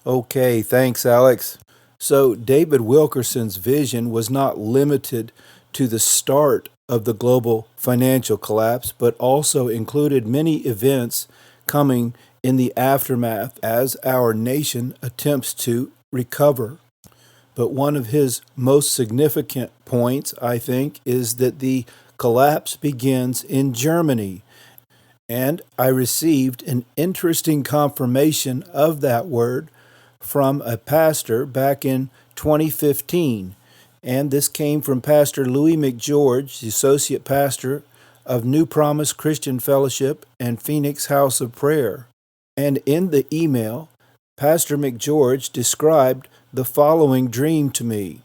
Okay, thanks, Alex. So, David Wilkerson's vision was not limited to the start of the global financial collapse, but also included many events coming in the aftermath as our nation attempts to recover. But one of his most significant points, I think, is that the collapse begins in Germany. And I received an interesting confirmation of that word from a pastor back in 2015. And this came from Pastor Louie McGeorge, the associate pastor of New Promise Christian Fellowship and Phoenix House of Prayer. And in the email, Pastor McGeorge described the following dream to me.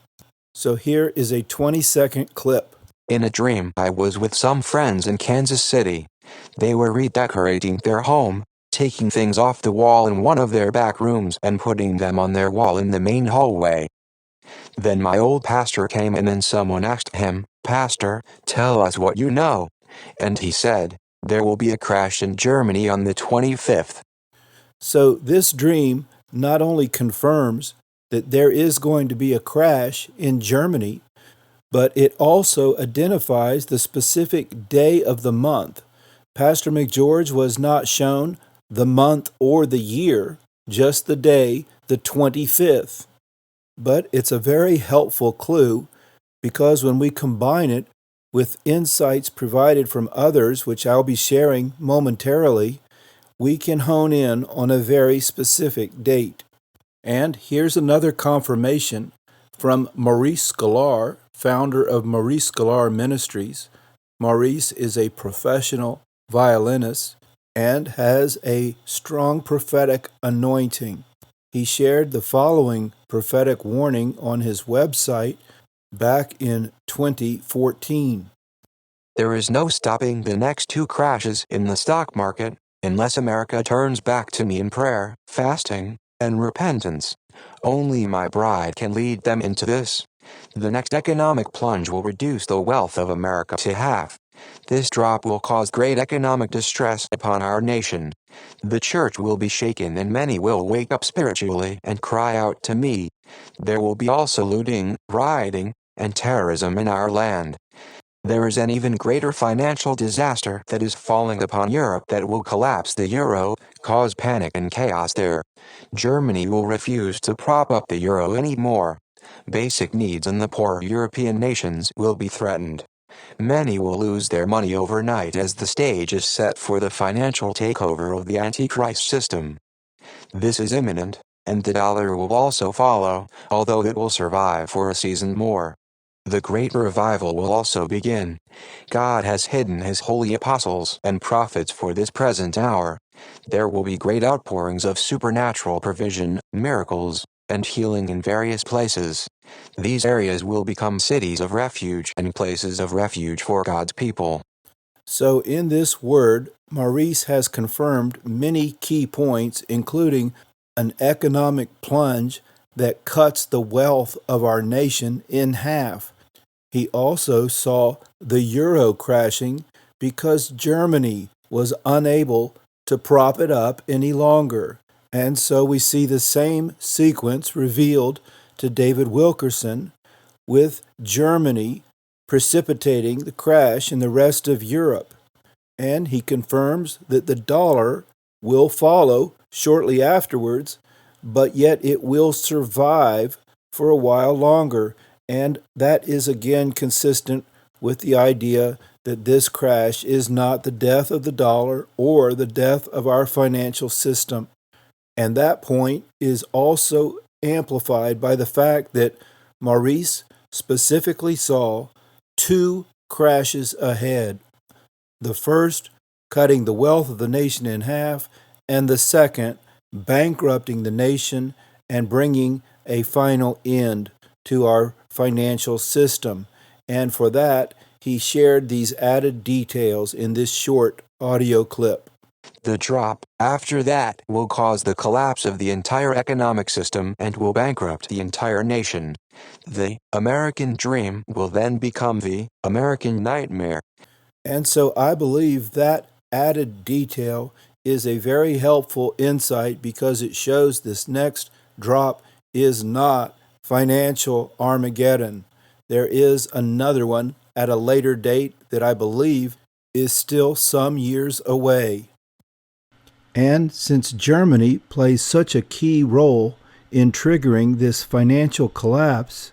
So here is a 20-second clip. In a dream, I was with some friends in Kansas City. They were redecorating their home, taking things off the wall in one of their back rooms and putting them on their wall in the main hallway. Then my old pastor came in and someone asked him, "Pastor, tell us what you know." And he said, "There will be a crash in Germany on the 25th. So this dream not only confirms that there is going to be a crash in Germany, but it also identifies the specific day of the month. Pastor McGeorge was not shown the month or the year, just the day, the 25th. But it's a very helpful clue because when we combine it with insights provided from others, which I'll be sharing momentarily, we can hone in on a very specific date. And here's another confirmation from Maurice Sklar, founder of Maurice Sklar Ministries. Maurice is a professional violinist and has a strong prophetic anointing. He shared the following prophetic warning on his website back in 2014. There is no stopping the next two crashes in the stock market unless America turns back to me in prayer, fasting, and repentance. Only my bride can lead them into this. The next economic plunge will reduce the wealth of America to half. This drop will cause great economic distress upon our nation. The church will be shaken and many will wake up spiritually and cry out to me. There will be also looting, rioting, and terrorism in our land. There is an even greater financial disaster that is falling upon Europe that will collapse the euro, cause panic and chaos there. Germany will refuse to prop up the euro anymore. Basic needs in the poor European nations will be threatened. Many will lose their money overnight as the stage is set for the financial takeover of the Antichrist system. This is imminent, and the dollar will also follow, although it will survive for a season more. The great revival will also begin. God has hidden his holy apostles and prophets for this present hour. There will be great outpourings of supernatural provision, miracles, and healing in various places. These areas will become cities of refuge and places of refuge for God's people. So in this word, Maurice has confirmed many key points, including an economic plunge that cuts the wealth of our nation in half. He also saw the euro crashing because Germany was unable to prop it up any longer. And so we see the same sequence revealed to David Wilkerson, with Germany precipitating the crash in the rest of Europe. And he confirms that the dollar will follow shortly afterwards, but yet it will survive for a while longer. And that is again consistent with the idea that this crash is not the death of the dollar or the death of our financial system. And that point is also amplified by the fact that Maurice specifically saw two crashes ahead. The first, cutting the wealth of the nation in half, and the second, bankrupting the nation and bringing a final end to our financial system. And for that, he shared these added details in this short audio clip. The drop, after that, will cause the collapse of the entire economic system and will bankrupt the entire nation. The American dream will then become the American nightmare. And so I believe that added detail is a very helpful insight because it shows this next drop is not financial Armageddon. There is another one at a later date that I believe is still some years away. And since Germany plays such a key role in triggering this financial collapse,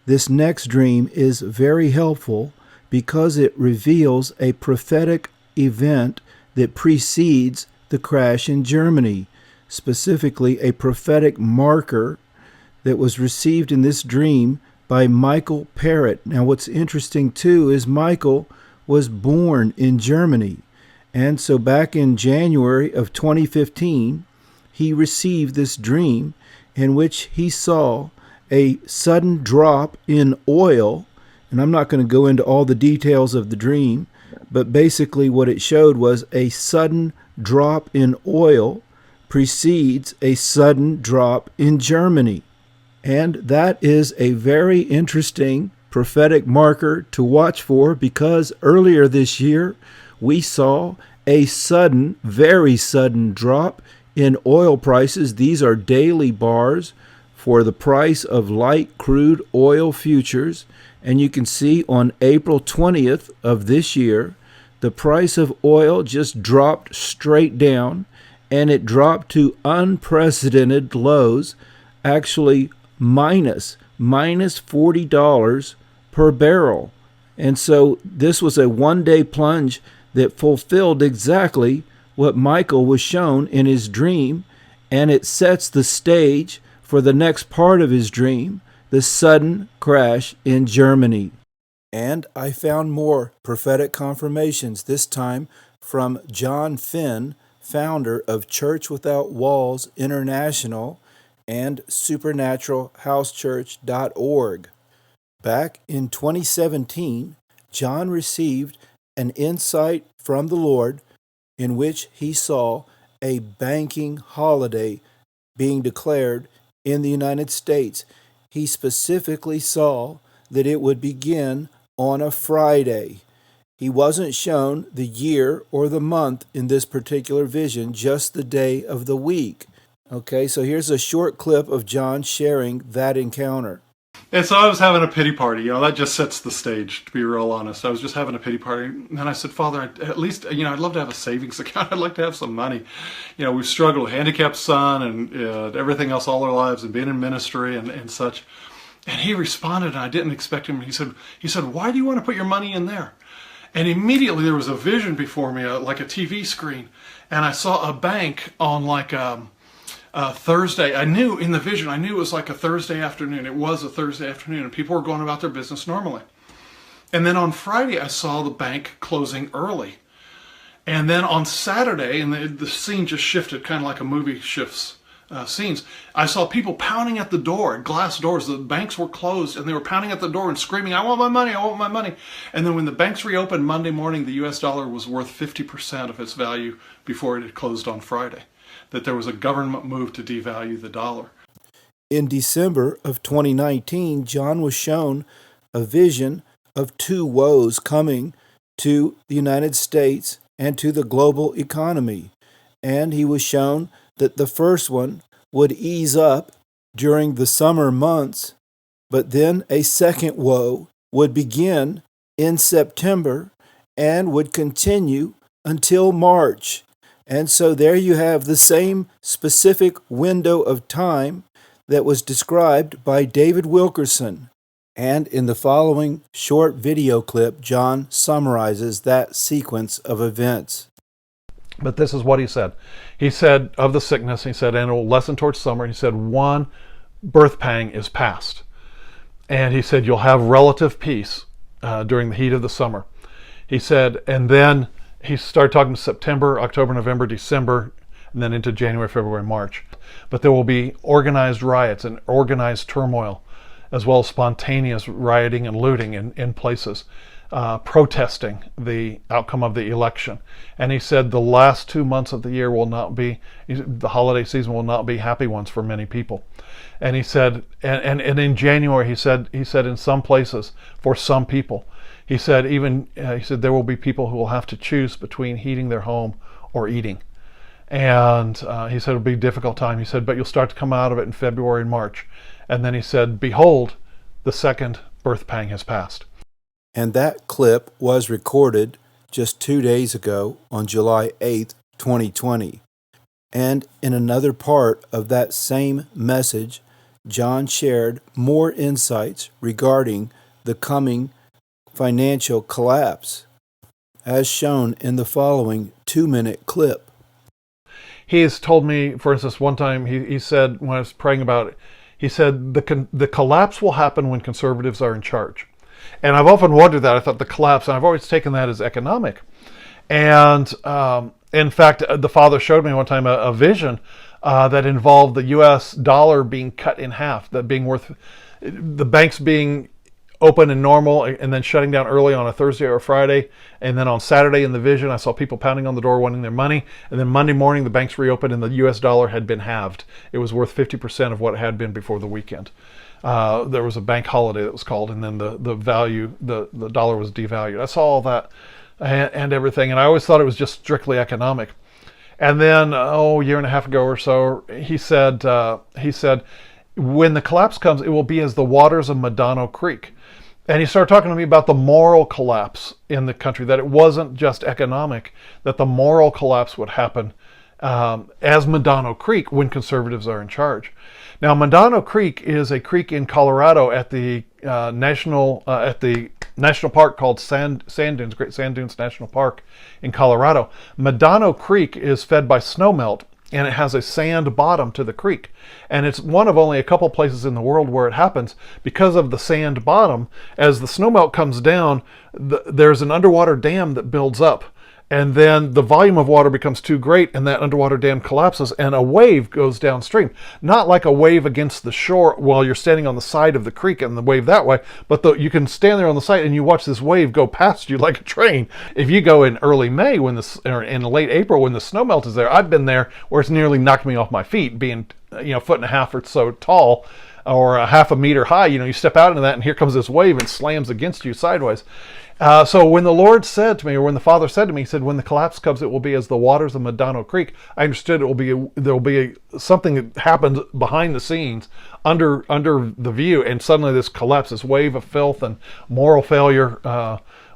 this next dream is very helpful because it reveals a prophetic event that precedes the crash in Germany, specifically a prophetic marker that was received in this dream by Michael Perrett. Now, what's interesting, too, is Michael was born in Germany. And so back in January of 2015, he received this dream in which he saw a sudden drop in oil. And I'm not going to go into all the details of the dream, but basically what it showed was a sudden drop in oil precedes a sudden drop in Germany. And that is a very interesting prophetic marker to watch for, because earlier this year we saw a sudden, very sudden drop in oil prices. These are daily bars for the price of light crude oil futures. And you can see on April 20th of this year, the price of oil just dropped straight down, and it dropped to unprecedented lows, actually minus $40 per barrel. And so this was a one-day plunge that fulfilled exactly what Michael was shown in his dream, and it sets the stage for the next part of his dream, the sudden crash in Germany. And I found more prophetic confirmations, this time from John Finn, founder of Church Without Walls International and supernaturalhousechurch.org. Back in 2017, John received an insight from the Lord in which he saw a banking holiday being declared in the United States. He specifically saw that it would begin on a Friday. He wasn't shown the year or the month in this particular vision, just the day of the week. Okay, so here's a short clip of John sharing that encounter. And so I was having a pity party. That just sets the stage, to be real honest. I was just having a pity party. And I said, Father, at least, I'd love to have a savings account. I'd like to have some money. We've struggled with handicapped son and everything else all our lives and being in ministry and such. And he responded, and I didn't expect him. He said, why do you want to put your money in there? And immediately there was a vision before me, like a TV screen. And I saw a bank on like Thursday. I knew in the vision, it was like a Thursday afternoon. It was a Thursday afternoon, and people were going about their business normally. And then on Friday, I saw the bank closing early. And then on Saturday, and the scene just shifted, kind of like a movie shifts scenes. I saw people pounding at the door, glass doors. The banks were closed, and they were pounding at the door and screaming, I want my money, I want my money. And then when the banks reopened Monday morning, the US dollar was worth 50% of its value before it had closed on Friday. That there was a government move to devalue the dollar. In December of 2019, John was shown a vision of two woes coming to the United States and to the global economy. And he was shown that the first one would ease up during the summer months, but then a second woe would begin in September and would continue until March. And so there you have the same specific window of time that was described by David Wilkerson. And in the following short video clip, John summarizes that sequence of events. But this is what he said. He said of the sickness, he said, and it will lessen towards summer. He said, one birth pang is past. And he said, you'll have relative peace during the heat of the summer. He said, and then he started talking September, October, November, December, and then into January, February, March. But there will be organized riots and organized turmoil, as well as spontaneous rioting and looting in places, protesting the outcome of the election. And he said the last 2 months of the year will not be, the holiday season will not be happy ones for many people. And he said, and in January, he said in some places, for some people, he said there will be people who will have to choose between heating their home or eating. And he said it'll be a difficult time. He said, but you'll start to come out of it in February and March. And then he said, behold, the second birth pang has passed. And that clip was recorded just 2 days ago on July 8th, 2020. And in another part of that same message, John shared more insights regarding the coming financial collapse, as shown in the following 2-minute clip. He has told me, for instance, one time he said, when I was praying about it, he said the collapse will happen when conservatives are in charge. And I've often wondered that. I thought the collapse, and I've always taken that as economic. And in fact, the Father showed me one time a vision that involved the U.S. dollar being cut in half, that being worth, the banks being open and normal, and then shutting down early on a Thursday or a Friday. And then on Saturday in the vision, I saw people pounding on the door wanting their money. And then Monday morning, the banks reopened and the U.S. dollar had been halved. It was worth 50% of what it had been before the weekend. There was a bank holiday that was called, and then the value, the dollar was devalued. I saw all that and everything, and I always thought it was just strictly economic. And then, a year and a half ago or so, he said, when the collapse comes, it will be as the waters of Medano Creek. And he started talking to me about the moral collapse in the country, that it wasn't just economic, that the moral collapse would happen as Medano Creek when conservatives are in charge. Now, Medano Creek is a creek in Colorado at the national park called Sand Dunes, Great Sand Dunes National Park in Colorado. Medano Creek is fed by snowmelt, and it has a sand bottom to the creek. And it's one of only a couple places in the world where it happens because of the sand bottom. As the snowmelt comes down, there's an underwater dam that builds up. And then the volume of water becomes too great, and that underwater dam collapses, and a wave goes downstream. Not like a wave against the shore while you're standing on the side of the creek and the wave that way, but you can stand there on the side and you watch this wave go past you like a train. If you go in early May or in late April when the snowmelt is there, I've been there where it's nearly knocked me off my feet, being 1.5 feet or so tall, or a half a meter high. You step out into that, and here comes this wave and slams against you sideways. So when the Lord said to me, or when the Father said to me, he said, when the collapse comes, it will be as the waters of Medano Creek. I understood there will be something that happens behind the scenes, under the view, and suddenly this collapse, this wave of filth and moral failure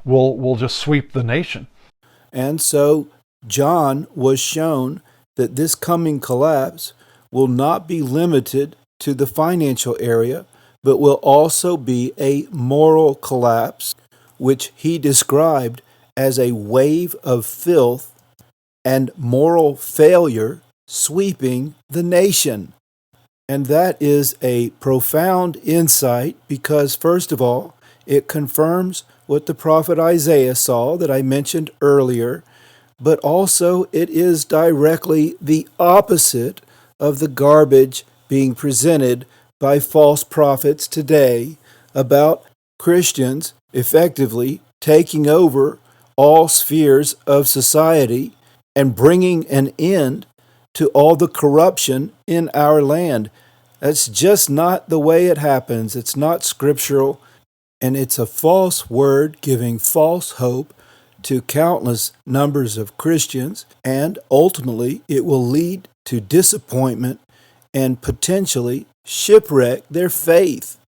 will just sweep the nation. And so John was shown that this coming collapse will not be limited to the financial area, but will also be a moral collapse, which he described as a wave of filth and moral failure sweeping the nation. And that is a profound insight because, first of all, it confirms what the prophet Isaiah saw that I mentioned earlier, but also it is directly the opposite of the garbage being presented by false prophets today about Christians effectively taking over all spheres of society and bringing an end to all the corruption in our land. That's just not the way it happens. It's not scriptural, and it's a false word giving false hope to countless numbers of Christians, and ultimately it will lead to disappointment and potentially shipwreck their faith.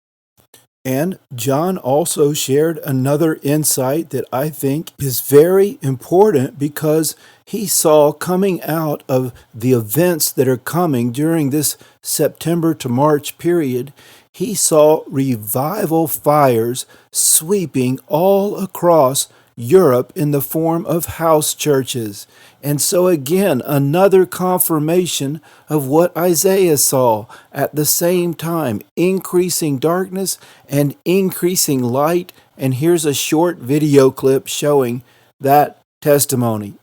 And John also shared another insight that I think is very important because he saw coming out of the events that are coming during this September to March period, he saw revival fires sweeping all across Europe in the form of house churches. And so again, another confirmation of what Isaiah saw at the same time, increasing darkness and increasing light. And here's a short video clip showing that testimony.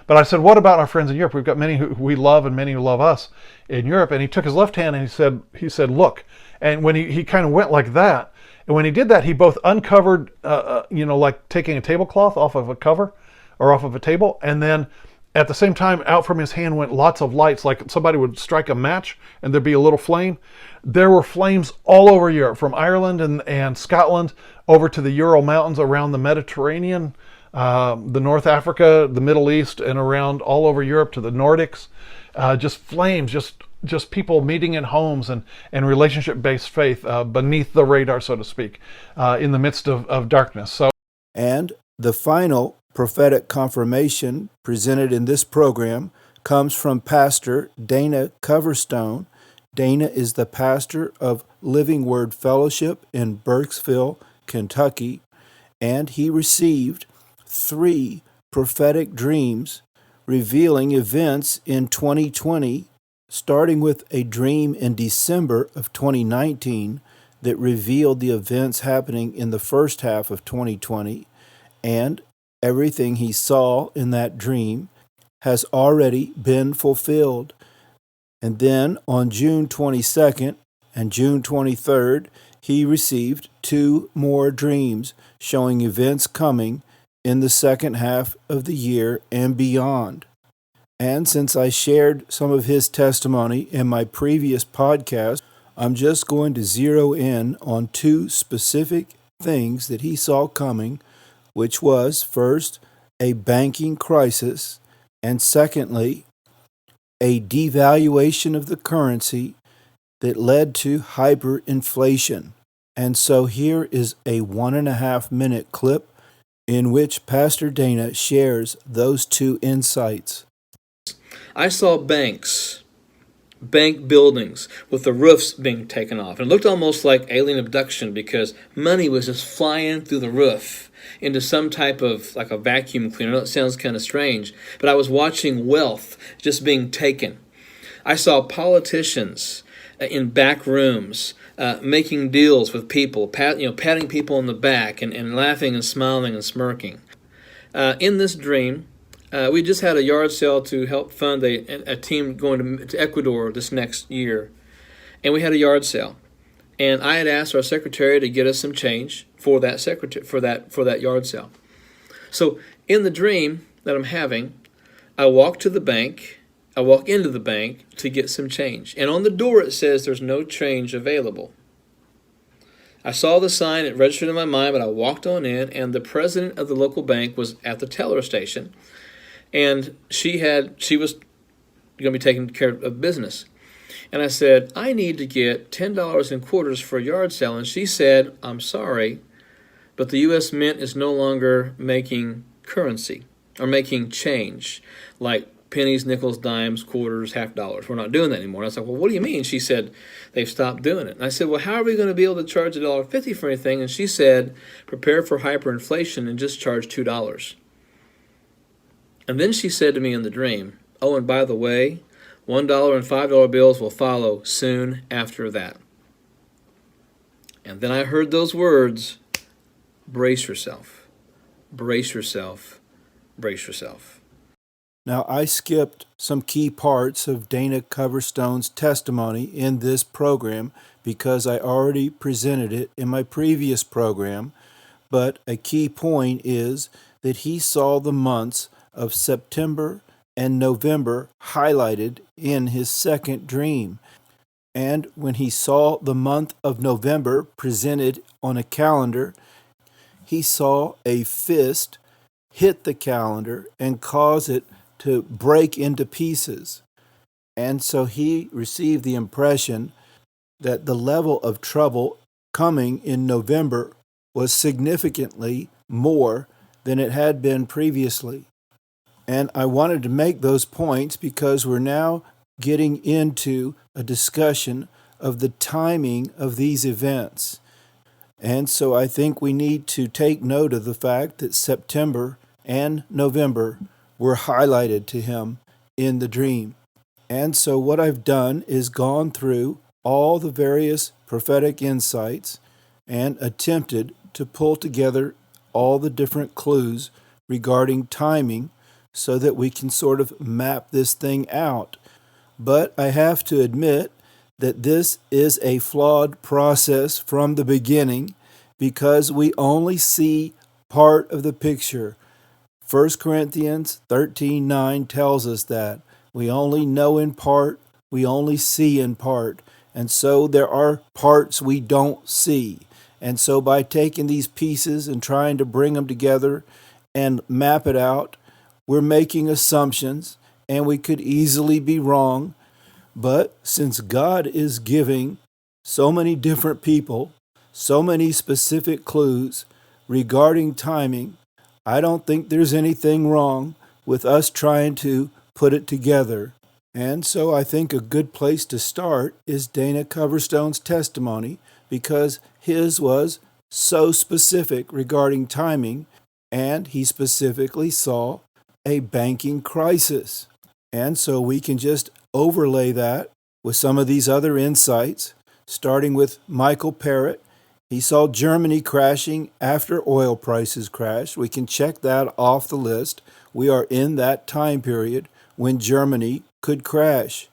But I said, what about our friends in Europe? We've got many who we love and many who love us in Europe. And he took his left hand and he said, look. And when he kind of went like that, and when he did that, he both uncovered, like taking a tablecloth off of a cover or off of a table, and then at the same time, out from his hand went lots of lights, like somebody would strike a match and there'd be a little flame. There were flames all over Europe, from Ireland and Scotland over to the Ural Mountains around the Mediterranean, the North Africa, the Middle East, and around all over Europe to the Nordics. Just flames, just people meeting in homes and relationship-based faith beneath the radar, so to speak, in the midst of darkness. And the final prophetic confirmation presented in this program comes from Pastor Dana Coverstone. Dana is the pastor of Living Word Fellowship in Burkesville, Kentucky, and he received 3 prophetic dreams revealing events in 2020, starting with a dream in December of 2019 that revealed the events happening in the first half of 2020, and everything he saw in that dream has already been fulfilled. And then on June 22nd and June 23rd, he received 2 more dreams showing events coming in the second half of the year and beyond. And since I shared some of his testimony in my previous podcast, I'm just going to zero in on 2 specific things that he saw coming, which was, first, a banking crisis, and secondly, a devaluation of the currency that led to hyperinflation. And so here is a 1.5-minute clip in which Pastor Dana shares those 2 insights. I saw bank buildings with the roofs being taken off. And it looked almost like alien abduction because money was just flying through the roof into some type of like a vacuum cleaner. I know it sounds kind of strange, but I was watching wealth just being taken. I saw politicians in back rooms making deals with people, patting people on the back and laughing and smiling and smirking. In this dream, we just had a yard sale to help fund a team going to Ecuador this next year, and we had a yard sale. And I had asked our secretary to get us some change for that yard sale. So in the dream that I'm having, I walk into the bank to get some change. And on the door it says there's no change available. I saw the sign, it registered in my mind, but I walked on in, and the president of the local bank was at the teller station, and she was going to be taking care of business. And I said, I need to get $10 in quarters for a yard sale. And she said, I'm sorry, but the U.S. Mint is no longer making currency or making change like pennies, nickels, dimes, quarters, half dollars. We're not doing that anymore. And I was like, well, what do you mean? She said, they've stopped doing it. And I said, well, how are we going to be able to charge $1.50 for anything? And she said, prepare for hyperinflation and just charge $2. And then she said to me in the dream, oh, and by the way, $1 and $5 bills will follow soon after that. And then I heard those words, brace yourself, brace yourself, brace yourself. Now, I skipped some key parts of Dana Coverstone's testimony in this program because I already presented it in my previous program, but a key point is that he saw the months of September and November highlighted in his second dream. And when he saw the month of November presented on a calendar, he saw a fist hit the calendar and cause it to break into pieces. And so he received the impression that the level of trouble coming in November was significantly more than it had been previously. And I wanted to make those points because we're now getting into a discussion of the timing of these events. And so I think we need to take note of the fact that September and November were highlighted to him in the dream. And so what I've done is gone through all the various prophetic insights and attempted to pull together all the different clues regarding timing so that we can sort of map this thing out. But I have to admit that this is a flawed process from the beginning because we only see part of the picture. 1 Corinthians 13:9 tells us that we only know in part, we only see in part, and so there are parts we don't see. And so by taking these pieces and trying to bring them together and map it out, we're making assumptions, and we could easily be wrong. But since God is giving so many different people so many specific clues regarding timing, I don't think there's anything wrong with us trying to put it together. And so I think a good place to start is Dana Coverstone's testimony, because his was so specific regarding timing, and he specifically saw a banking crisis. And so we can just overlay that with some of these other insights, starting with Michael Perrett. He saw Germany crashing after oil prices crashed. We can check that off the list. We are in that time period when Germany could crash.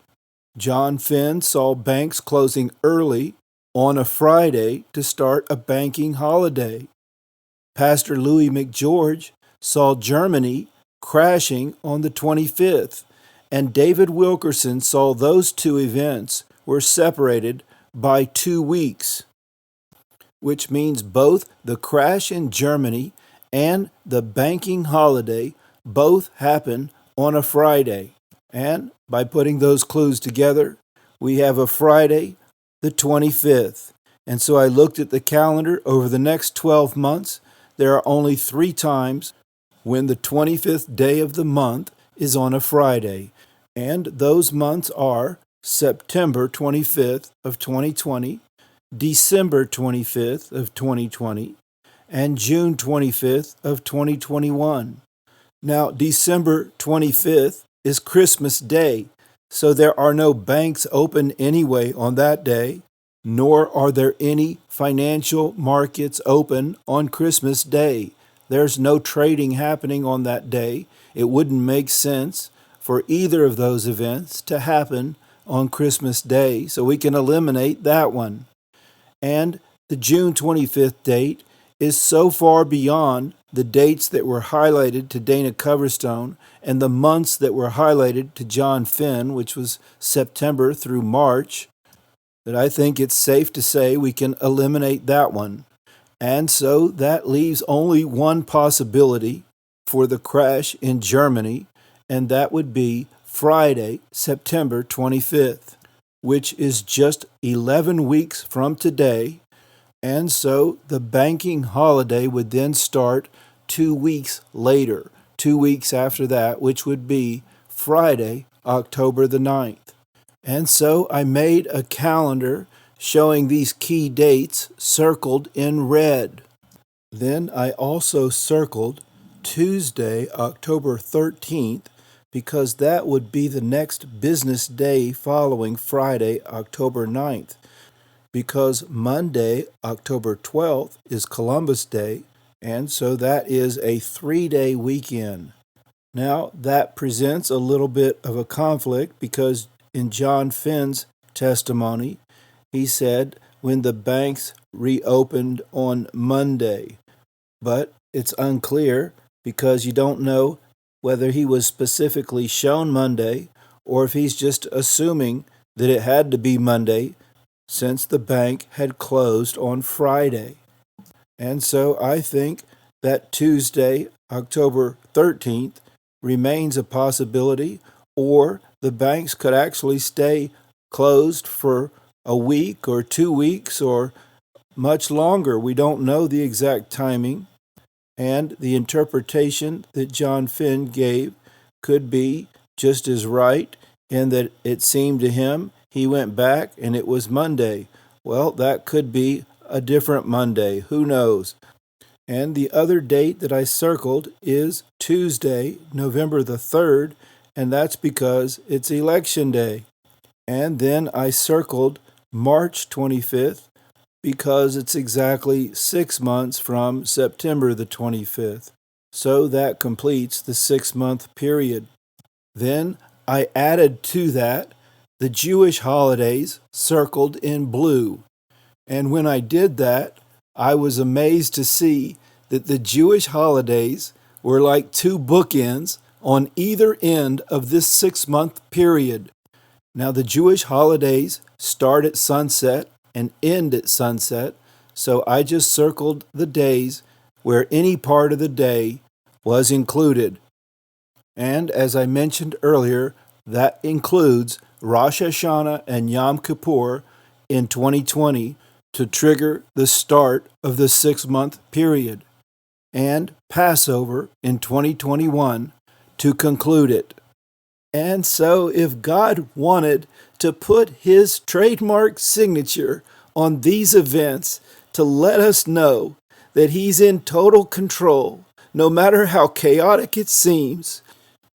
John Finn saw banks closing early on a Friday to start a banking holiday. Pastor Louie McGeorge saw Germany crashing on the 25th, and David Wilkerson saw those two events were separated by 2 weeks, which means both the crash in Germany and the banking holiday both happen on a Friday. And by putting those clues together, we have a Friday, the 25th. And so I looked at the calendar over the next 12 months. There are only 3 times when the 25th day of the month is on a Friday. And those months are September 25th of 2020, December 25th of 2020, and June 25th of 2021. Now, December 25th is Christmas Day, so there are no banks open anyway on that day, nor are there any financial markets open on Christmas Day. There's no trading happening on that day. It wouldn't make sense for either of those events to happen on Christmas Day, so we can eliminate that one. And the June 25th date is so far beyond the dates that were highlighted to Dana Coverstone and the months that were highlighted to John Finn, which was September through March, that I think it's safe to say we can eliminate that one. And so that leaves only one possibility for the crash in Germany, and that would be Friday, September 25th, which is just 11 weeks from today. And so the banking holiday would then start 2 weeks later, 2 weeks after that, which would be Friday, October the 9th. And so I made a calendar showing these key dates circled in red. Then I also circled Tuesday, October 13th, because that would be the next business day following Friday, October 9th. Because Monday, October 12th, is Columbus Day, and so that is a 3-day weekend. Now, that presents a little bit of a conflict because in John Finn's testimony, he said when the banks reopened on Monday. But it's unclear because you don't know whether he was specifically shown Monday or if he's just assuming that it had to be Monday since the bank had closed on Friday. And so I think that Tuesday, October 13th, remains a possibility, or the banks could actually stay closed for a week or 2 weeks or much longer. We don't know the exact timing, and the interpretation that John Finn gave could be just as right in that it seemed to him he went back and it was Monday. Well, that could be a different Monday. Who knows? And the other date that I circled is Tuesday, November the 3rd, and that's because it's election day. And then I circled March 25th because it's exactly 6 months from September the 25th. So that completes the 6-month period. Then I added to that the Jewish holidays circled in blue. And when I did that, I was amazed to see that the Jewish holidays were like 2 bookends on either end of this 6-month period. Now, the Jewish holidays start at sunset and end at sunset, so I just circled the days where any part of the day was included. And as I mentioned earlier, that includes Rosh Hashanah and Yom Kippur in 2020 to trigger the start of the 6-month period, and Passover in 2021 to conclude it. And so if God wanted to put his trademark signature on these events to let us know that he's in total control, no matter how chaotic it seems,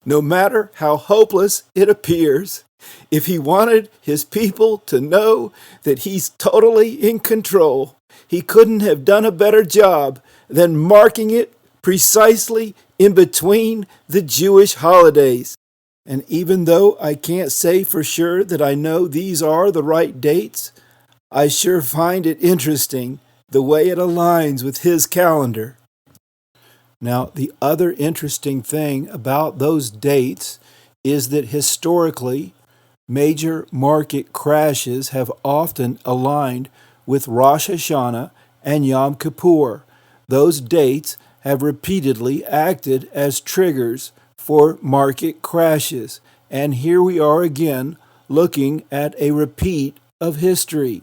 no matter how hopeless it appears, if he wanted his people to know that he's totally in control, he couldn't have done a better job than marking it precisely in between the Jewish holidays. And even though I can't say for sure that I know these are the right dates, I sure find it interesting the way it aligns with his calendar. Now, the other interesting thing about those dates is that historically, major market crashes have often aligned with Rosh Hashanah and Yom Kippur. Those dates have repeatedly acted as triggers for market crashes. And here we are again looking at a repeat of history.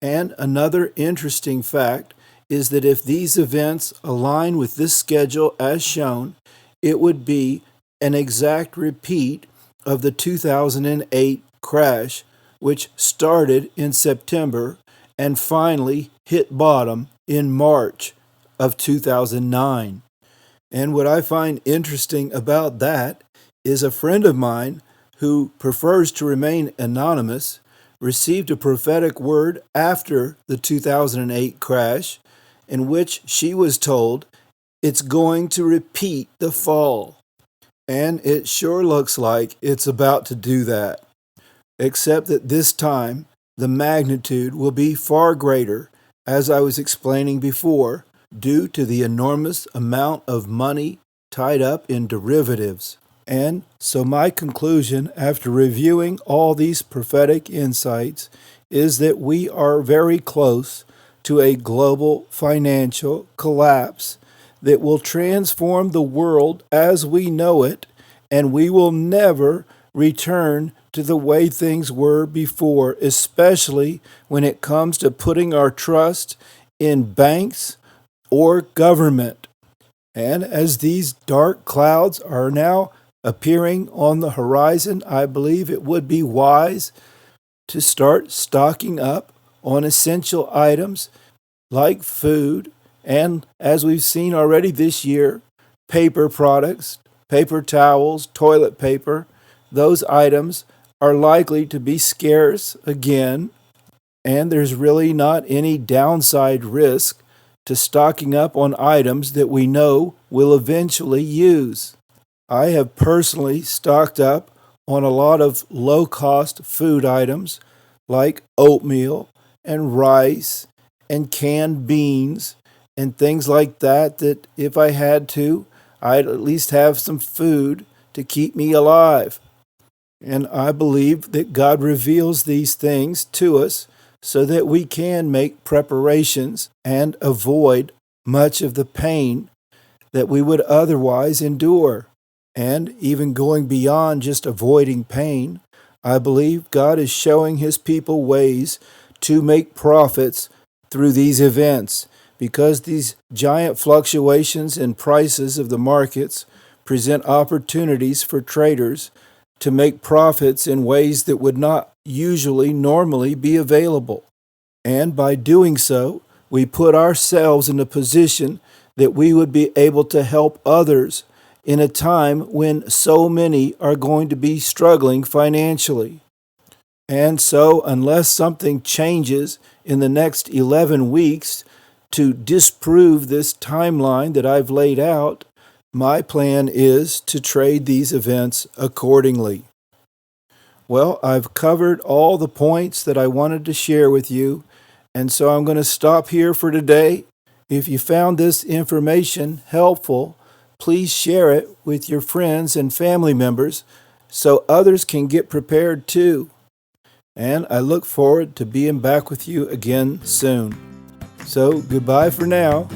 And another interesting fact is that if these events align with this schedule as shown, it would be an exact repeat of the 2008 crash, which started in September and finally hit bottom in March of 2009. And what I find interesting about that is a friend of mine who prefers to remain anonymous received a prophetic word after the 2008 crash in which she was told it's going to repeat the fall. And it sure looks like it's about to do that, except that this time the magnitude will be far greater, as I was explaining before, due to the enormous amount of money tied up in derivatives. And so my conclusion after reviewing all these prophetic insights is that we are very close to a global financial collapse that will transform the world as we know it, and we will never return to the way things were before, especially when it comes to putting our trust in banks or government. And as these dark clouds are now appearing on the horizon, I believe it would be wise to start stocking up on essential items like food and, as we've seen already this year, paper products, paper towels, toilet paper. Those items are likely to be scarce again, and there's really not any downside risk to stocking up on items that we know we'll eventually use. I have personally stocked up on a lot of low-cost food items like oatmeal and rice and canned beans and things like that, that if I had to, I'd at least have some food to keep me alive. And I believe that God reveals these things to us so that we can make preparations and avoid much of the pain that we would otherwise endure. And even going beyond just avoiding pain, I believe God is showing his people ways to make profits through these events, because these giant fluctuations in prices of the markets present opportunities for traders to make profits in ways that would not usually normally be available. And by doing so, we put ourselves in a position that we would be able to help others in a time when so many are going to be struggling financially. And so, unless something changes in the next 11 weeks to disprove this timeline that I've laid out, my plan is to trade these events accordingly. Well, I've covered all the points that I wanted to share with you, and so I'm going to stop here for today. If you found this information helpful, please share it with your friends and family members so others can get prepared too. And I look forward to being back with you again soon. So goodbye for now.